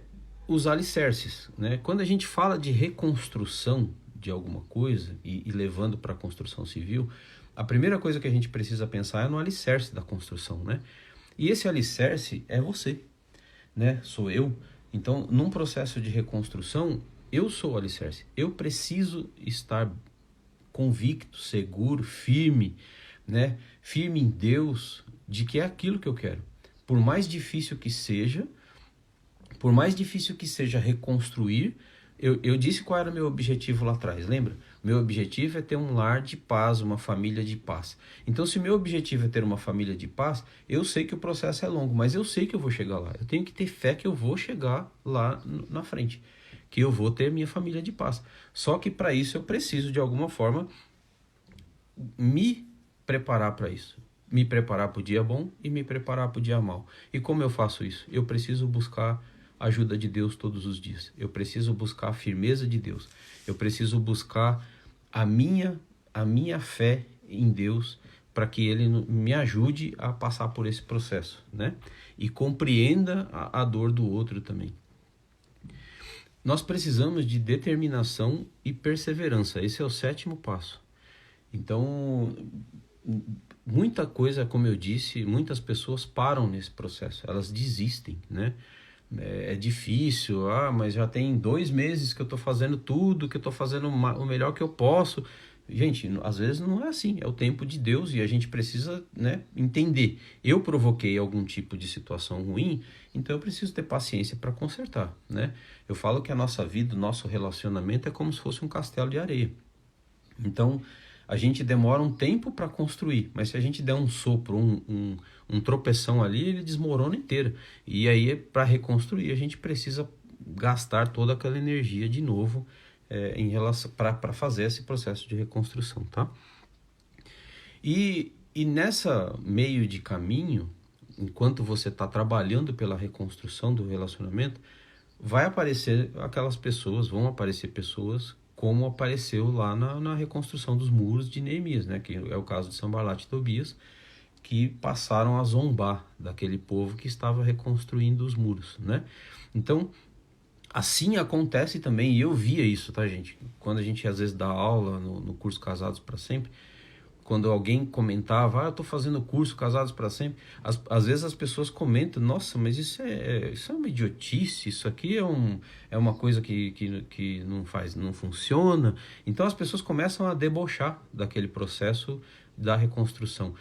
os alicerces, né? Quando a gente fala de reconstrução de alguma coisa e levando para a construção civil, a primeira coisa que a gente precisa pensar é no alicerce da construção, né? E esse alicerce é você, né? Sou eu. Então, num processo de reconstrução, eu sou o alicerce. Eu preciso estar convicto, seguro, firme, né? Firme em Deus, de que é aquilo que eu quero. Por mais difícil que seja reconstruir, eu disse qual era o meu objetivo lá atrás, lembra? Meu objetivo é ter um lar de paz, uma família de paz. Então, se o meu objetivo é ter uma família de paz, eu sei que o processo é longo, mas eu sei que eu vou chegar lá. Eu tenho que ter fé que eu vou chegar lá na frente, que eu vou ter minha família de paz. Só que para isso eu preciso, de alguma forma, me preparar para isso. Me preparar para o dia bom e me preparar para o dia mau. E como eu faço isso? Eu preciso buscar a ajuda de Deus todos os dias. Eu preciso buscar a firmeza de Deus. Eu preciso buscar a minha fé em Deus, para que Ele me ajude a passar por esse processo, né? E compreenda a dor do outro também. Nós precisamos de determinação e perseverança. Esse é o 7º passo. Então, muita coisa, como eu disse, muitas pessoas param nesse processo, elas desistem, né? É difícil, mas já tem 2 meses que eu estou fazendo tudo, que eu estou fazendo o melhor que eu posso. Gente, às vezes não é assim, é o tempo de Deus e a gente precisa, né, entender. Eu provoquei algum tipo de situação ruim, então eu preciso ter paciência para consertar, né? Eu falo que a nossa vida, o nosso relacionamento é como se fosse um castelo de areia. Então, a gente demora um tempo para construir, mas se a gente der um sopro, um tropeção ali, ele desmorona inteiro. E aí, para reconstruir, a gente precisa gastar toda aquela energia de novo em relação para fazer esse processo de reconstrução, tá? E nessa meio de caminho, enquanto você está trabalhando pela reconstrução do relacionamento, vão aparecer pessoas como apareceu lá na reconstrução dos muros de Neemias, né? Que é o caso de Sanbalat e Tobias, que passaram a zombar daquele povo que estava reconstruindo os muros, né? Então, assim acontece também, e eu via isso, tá, gente? Quando a gente às vezes dá aula no curso Casados para Sempre, quando alguém comentava, eu tô fazendo curso Casados para Sempre, às vezes as pessoas comentam, nossa, mas isso é uma idiotice, isso aqui é uma coisa que não funciona. Então as pessoas começam a debochar daquele processo da reconstrução.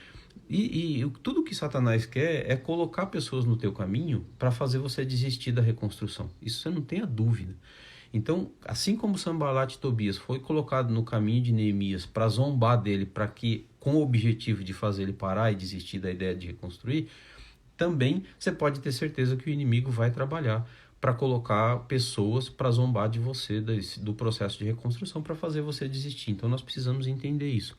E tudo que Satanás quer é colocar pessoas no teu caminho para fazer você desistir da reconstrução. Isso você não tenha dúvida. Então, assim como Sanbalat e Tobias foi colocado no caminho de Neemias para zombar dele, para que, com o objetivo de fazer ele parar e desistir da ideia de reconstruir, também você pode ter certeza que o inimigo vai trabalhar para colocar pessoas para zombar de você, do processo de reconstrução, para fazer você desistir. Então, nós precisamos entender isso.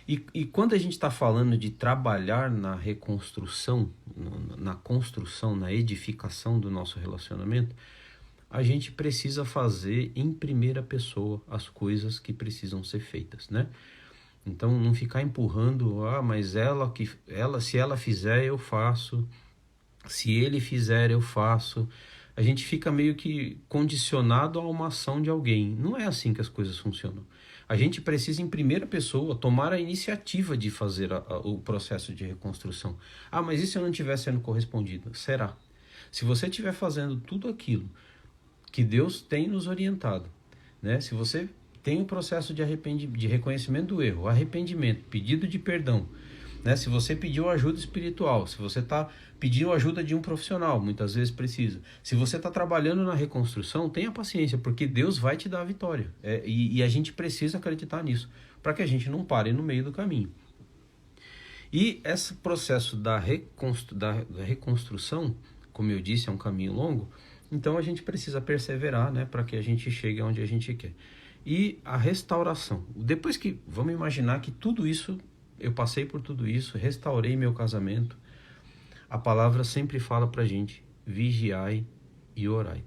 E quando a gente está falando de trabalhar na reconstrução, na construção, na edificação do nosso relacionamento, a gente precisa fazer em primeira pessoa as coisas que precisam ser feitas, né? Então, não ficar empurrando, mas se ela fizer, eu faço, se ele fizer, eu faço. A gente fica meio que condicionado a uma ação de alguém. Não é assim que as coisas funcionam. A gente precisa, em primeira pessoa, tomar a iniciativa de fazer o processo de reconstrução. Mas e se eu não estiver sendo correspondido? Será? Se você estiver fazendo tudo aquilo que Deus tem nos orientado, né? Se você tem o processo de reconhecimento do erro, arrependimento, pedido de perdão, né? Se você pediu ajuda espiritual, se você está pedindo ajuda de um profissional, muitas vezes precisa. Se você está trabalhando na reconstrução, tenha paciência, porque Deus vai te dar a vitória. E a gente precisa acreditar nisso, para que a gente não pare no meio do caminho. E esse processo da reconstrução, como eu disse, é um caminho longo, então a gente precisa perseverar, né, para que a gente chegue onde a gente quer. E a restauração. Depois que, vamos imaginar que tudo isso, eu passei por tudo isso, restaurei meu casamento, a palavra sempre fala pra gente, vigiai e orai.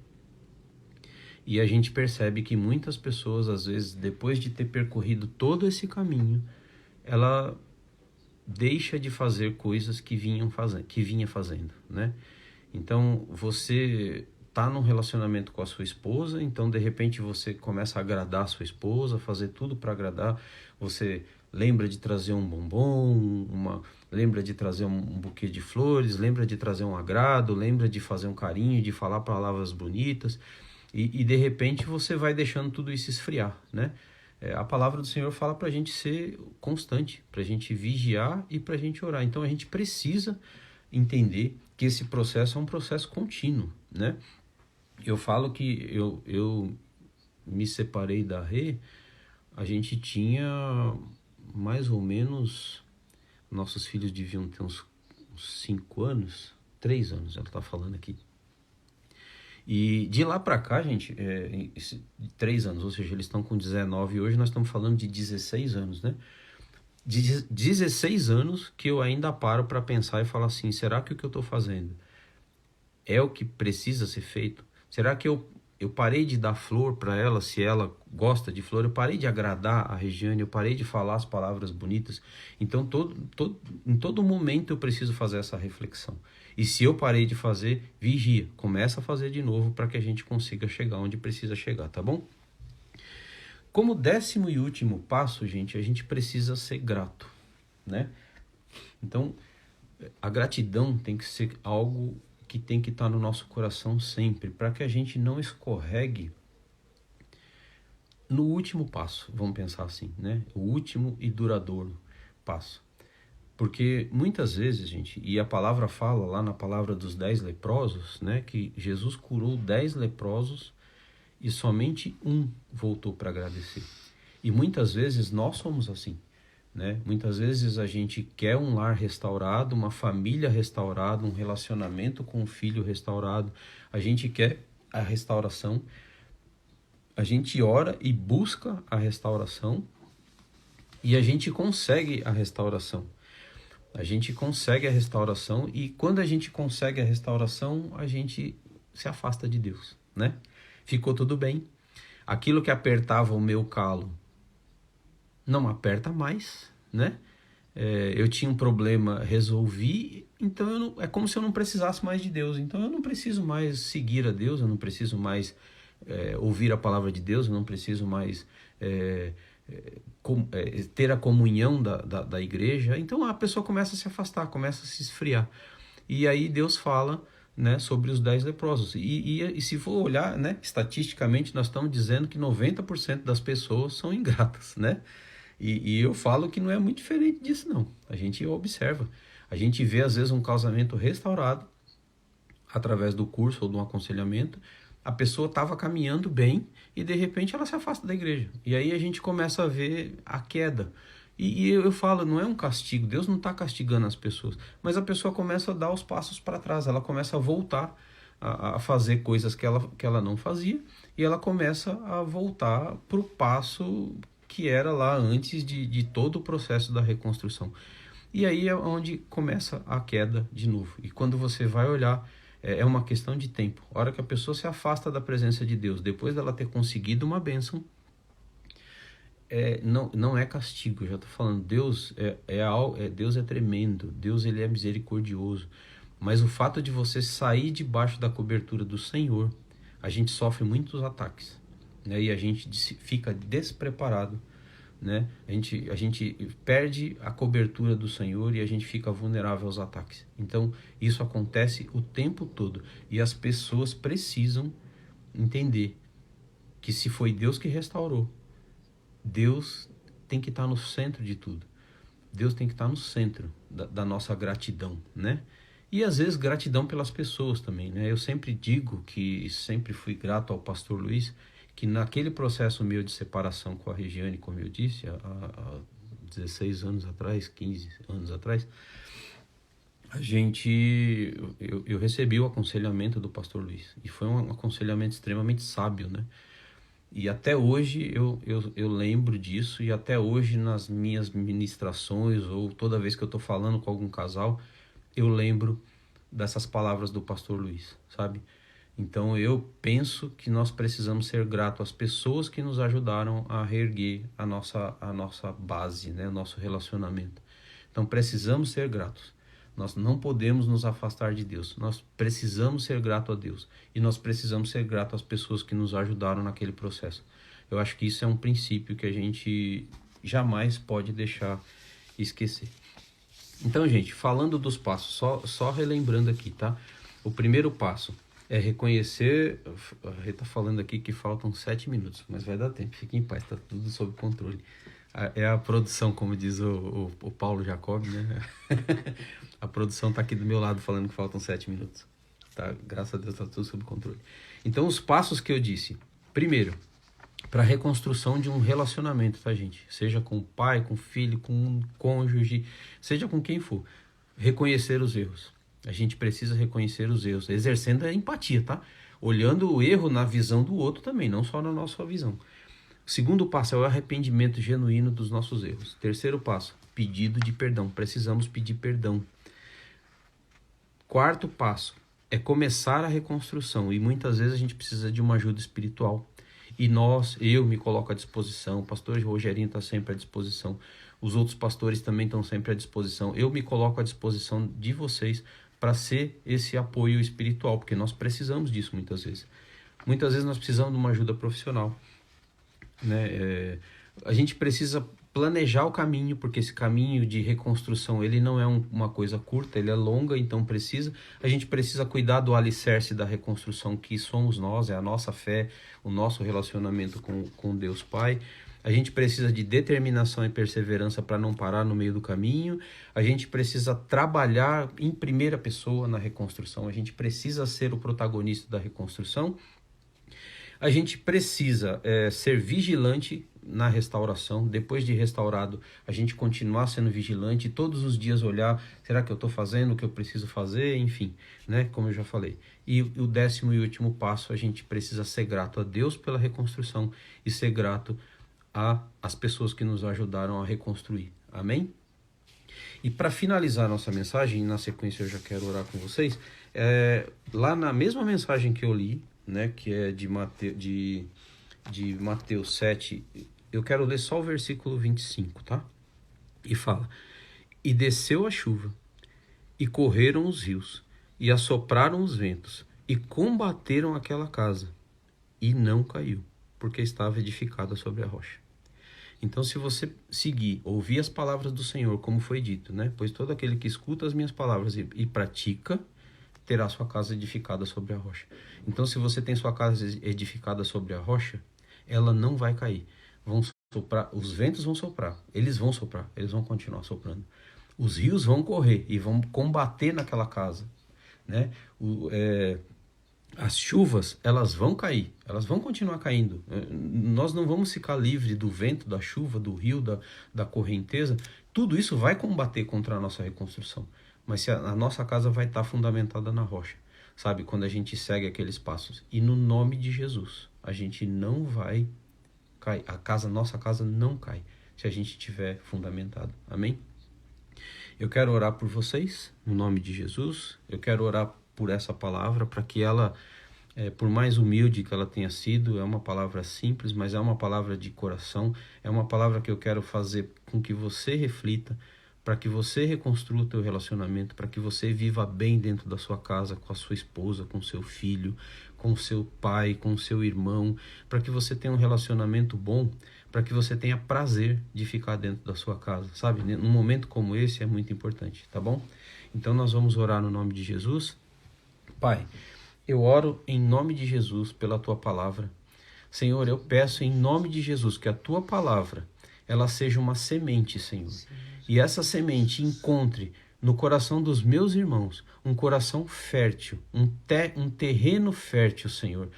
E a gente percebe que muitas pessoas, às vezes, depois de ter percorrido todo esse caminho, ela deixa de fazer coisas que vinha fazendo, né? Então, você tá num relacionamento com a sua esposa, então de repente você começa a agradar a sua esposa, fazer tudo para agradar, você lembra de trazer um bombom, lembra de trazer um buquê de flores, lembra de trazer um agrado, lembra de fazer um carinho, de falar palavras bonitas, e de repente você vai deixando tudo isso esfriar, né? A palavra do Senhor fala para a gente ser constante, para a gente vigiar e para a gente orar. Então a gente precisa entender que esse processo é um processo contínuo, né? Eu falo que eu me separei da Rê, a gente tinha mais ou menos, nossos filhos deviam ter uns 5 anos, 3 anos, ela tá falando aqui. E de lá para cá, gente, 3 anos, ou seja, eles estão com 19 e hoje nós estamos falando de 16 anos, né? De 16 anos que eu ainda paro para pensar e falar assim, será que o que eu estou fazendo é o que precisa ser feito? Será que eu parei de dar flor para ela, se ela gosta de flor? Eu parei de agradar a Regiane, eu parei de falar as palavras bonitas? Então, em todo momento eu preciso fazer essa reflexão. E se eu parei de fazer, vigia, começa a fazer de novo para que a gente consiga chegar onde precisa chegar, tá bom? Como 10º e último passo, gente, a gente precisa ser grato, né? Então, a gratidão tem que ser algo que tem que estar no nosso coração sempre, para que a gente não escorregue no último passo, vamos pensar assim, né? O último e duradouro passo. Porque muitas vezes, gente, e a palavra fala lá na palavra dos 10 leprosos, né? Que Jesus curou 10 leprosos e somente um voltou para agradecer. E muitas vezes nós somos assim, né? Muitas vezes a gente quer um lar restaurado, uma família restaurada, um relacionamento com o filho restaurado. A gente quer a restauração, a gente ora e busca a restauração e a gente consegue a restauração. A gente consegue a restauração e quando a gente consegue a restauração, a gente se afasta de Deus, né? Ficou tudo bem. Aquilo que apertava o meu calo não aperta mais, né? Eu tinha um problema, resolvi, então é como se eu não precisasse mais de Deus. Então eu não preciso mais seguir a Deus, eu não preciso mais ouvir a palavra de Deus, eu não preciso mais ter a comunhão da igreja. Então a pessoa começa a se afastar, começa a se esfriar. E aí Deus fala, né, sobre os 10 leprosos. E se for olhar, né, estatisticamente, nós estamos dizendo que 90% das pessoas são ingratas, né? E eu falo que não é muito diferente disso, não. A gente observa. A gente vê, às vezes, um casamento restaurado através do curso ou do aconselhamento. A pessoa estava caminhando bem e, de repente, ela se afasta da igreja. E aí a gente começa a ver a queda. E eu falo, não é um castigo. Deus não está castigando as pessoas. Mas a pessoa começa a dar os passos para trás. Ela começa a voltar a fazer coisas que ela não fazia. E ela começa a voltar para o passo que era lá antes de todo o processo da reconstrução. E aí é onde começa a queda de novo. E quando você vai olhar, é uma questão de tempo. A hora que a pessoa se afasta da presença de Deus, depois dela ter conseguido uma bênção, não é castigo, eu já estou falando. Deus Deus é tremendo, Deus ele é misericordioso. Mas o fato de você sair debaixo da cobertura do Senhor, a gente sofre muitos ataques, né? E a gente fica despreparado, né? A gente perde a cobertura do Senhor e a gente fica vulnerável aos ataques. Então isso acontece o tempo todo e as pessoas precisam entender que se foi Deus que restaurou, Deus tem que estar no centro de tudo. Deus tem que estar no centro da nossa gratidão, né? E às vezes gratidão pelas pessoas também, né? Eu sempre digo que sempre fui grato ao pastor Luiz, que naquele processo meu de separação com a Regiane, como eu disse, há 16 anos atrás, 15 anos atrás, eu recebi o aconselhamento do pastor Luiz. E foi um aconselhamento extremamente sábio, né? E até hoje eu lembro disso, e até hoje nas minhas ministrações, ou toda vez que eu estou falando com algum casal, eu lembro dessas palavras do pastor Luiz, sabe? Então eu penso que nós precisamos ser gratos às pessoas que nos ajudaram a reerguer a nossa base, né? O nosso relacionamento. Então precisamos ser gratos. Nós não podemos nos afastar de Deus. Nós precisamos ser gratos a Deus. E nós precisamos ser gratos às pessoas que nos ajudaram naquele processo. Eu acho que isso é um princípio que a gente jamais pode deixar esquecer. Então, gente, falando dos passos, só relembrando aqui, tá? O primeiro passo é reconhecer... A Rê tá falando aqui que faltam 7 minutos, mas vai dar tempo, fique em paz, tá tudo sob controle. É a produção, como diz o Paulo Jacob, né? A produção tá aqui do meu lado falando que faltam 7 minutos. Tá? Graças a Deus tá tudo sob controle. Então, os passos que eu disse. Primeiro, para a reconstrução de um relacionamento, tá, gente? Seja com o pai, com o filho, com um cônjuge, seja com quem for. Reconhecer os erros. A gente precisa reconhecer os erros, exercendo a empatia, tá? Olhando o erro na visão do outro também, não só na nossa visão. O segundo passo é o arrependimento genuíno dos nossos erros. Terceiro passo, pedido de perdão. Precisamos pedir perdão. Quarto passo é começar a reconstrução. E muitas vezes a gente precisa de uma ajuda espiritual. E eu me coloco à disposição. O pastor Rogerinho está sempre à disposição. Os outros pastores também estão sempre à disposição. Eu me coloco à disposição de vocês para ser esse apoio espiritual, porque nós precisamos disso muitas vezes. Muitas vezes nós precisamos de uma ajuda profissional, né? A gente precisa planejar o caminho, porque esse caminho de reconstrução ele não é uma coisa curta, ele é longa, então a gente precisa cuidar do alicerce da reconstrução que somos nós, é a nossa fé, o nosso relacionamento com Deus Pai. A gente precisa de determinação e perseverança para não parar no meio do caminho. A gente precisa trabalhar em primeira pessoa na reconstrução. A gente precisa ser o protagonista da reconstrução. A gente precisa ser vigilante na restauração, depois de restaurado, a gente continuar sendo vigilante, todos os dias olhar, será que eu estou fazendo o que eu preciso fazer? Enfim, né? Como eu já falei. E o 10º e último passo, a gente precisa ser grato a Deus pela reconstrução e ser grato às pessoas que nos ajudaram a reconstruir. Amém? E para finalizar nossa mensagem, na sequência eu já quero orar com vocês, lá na mesma mensagem que eu li, né, que é de Mateus 7, eu quero ler só o versículo 25, tá? E fala: E desceu a chuva, e correram os rios, e assopraram os ventos, e combateram aquela casa, e não caiu, porque estava edificada sobre a rocha. Então, se você seguir, ouvir as palavras do Senhor, como foi dito, né? Pois todo aquele que escuta as minhas palavras e pratica, terá sua casa edificada sobre a rocha. Então, se você tem sua casa edificada sobre a rocha, ela não vai cair. Vão soprar, os ventos vão soprar, eles vão continuar soprando. Os rios vão correr e vão combater naquela casa, né? As chuvas, elas vão cair, elas vão continuar caindo. Nós não vamos ficar livres do vento, da chuva, do rio, da correnteza. Tudo isso vai combater contra a nossa reconstrução. Mas se a nossa casa vai estar fundamentada na rocha, sabe? Quando a gente segue aqueles passos. E no nome de Jesus, a gente não vai cair. Nossa casa não cai, se a gente estiver fundamentado. Amém? Eu quero orar por vocês, no nome de Jesus. Eu quero orar por essa palavra, para que ela, por mais humilde que ela tenha sido, é uma palavra simples, mas é uma palavra de coração, é uma palavra que eu quero fazer com que você reflita, para que você reconstrua o teu relacionamento, para que você viva bem dentro da sua casa, com a sua esposa, com o seu filho, com o seu pai, com o seu irmão, para que você tenha um relacionamento bom, para que você tenha prazer de ficar dentro da sua casa, sabe? Num momento como esse é muito importante, tá bom? Então nós vamos orar no nome de Jesus. Pai, eu oro em nome de Jesus pela Tua palavra. Senhor, eu peço em nome de Jesus que a Tua palavra, ela seja uma semente, Senhor. E essa semente encontre no coração dos meus irmãos um coração fértil, um terreno fértil, Senhor.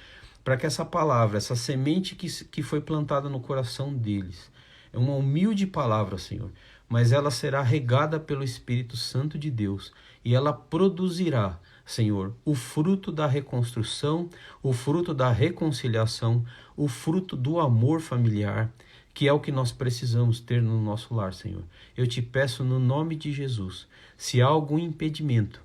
Para que essa palavra, essa semente que foi plantada no coração deles, é uma humilde palavra, Senhor, mas ela será regada pelo Espírito Santo de Deus e ela produzirá, Senhor, o fruto da reconstrução, o fruto da reconciliação, o fruto do amor familiar, que é o que nós precisamos ter no nosso lar, Senhor. Eu te peço no nome de Jesus, se há algum impedimento,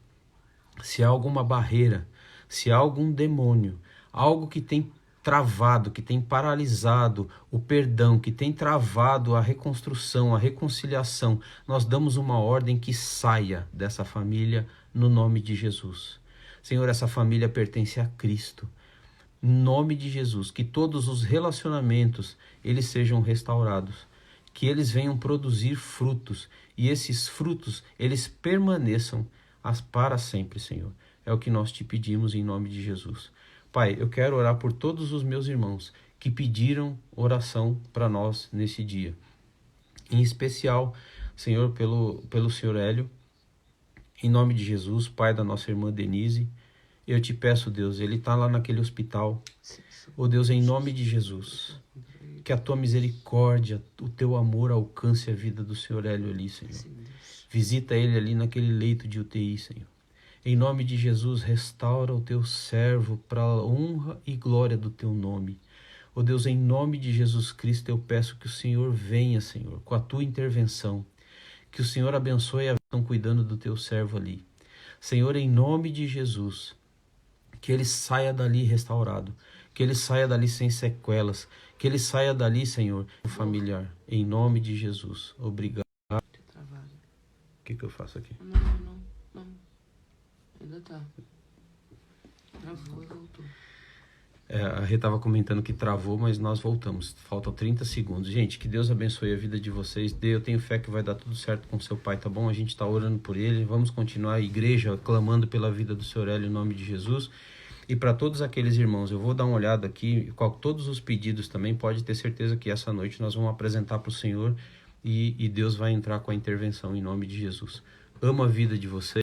se há alguma barreira, se há algum demônio, algo que tem travado, que tem paralisado o perdão, que tem travado a reconstrução, a reconciliação, nós damos uma ordem que saia dessa família no nome de Jesus. Senhor, essa família pertence a Cristo. Em nome de Jesus, que todos os relacionamentos eles sejam restaurados, que eles venham produzir frutos e esses frutos eles permaneçam para sempre, Senhor. É o que nós te pedimos em nome de Jesus. Pai, eu quero orar por todos os meus irmãos que pediram oração para nós nesse dia. Em especial, Senhor, pelo Senhor Hélio, em nome de Jesus, pai da nossa irmã Denise, eu te peço, Deus, ele está lá naquele hospital. Oh Deus, em nome de Jesus, que a tua misericórdia, o teu amor alcance a vida do Senhor Hélio ali, Senhor. Visita ele ali naquele leito de UTI, Senhor. Em nome de Jesus, restaura o teu servo para a honra e glória do teu nome. Oh Deus, em nome de Jesus Cristo, eu peço que o Senhor venha, Senhor, com a tua intervenção. Que o Senhor abençoe a vida cuidando do teu servo ali. Senhor, em nome de Jesus, que ele saia dali restaurado, que ele saia dali sem sequelas, que ele saia dali, Senhor, familiar. Em nome de Jesus. Obrigado. O que eu faço aqui? Não. Ainda tá. Travou e voltou. A Rê estava comentando que travou, mas nós voltamos. Faltam 30 segundos. Gente, que Deus abençoe a vida de vocês. Eu tenho fé que vai dar tudo certo com seu pai, tá bom? A gente está orando por ele. Vamos continuar a igreja clamando pela vida do Senhor Hélio em nome de Jesus. E para todos aqueles irmãos, eu vou dar uma olhada aqui, com todos os pedidos também, pode ter certeza que essa noite nós vamos apresentar para o Senhor e Deus vai entrar com a intervenção em nome de Jesus. Amo a vida de vocês.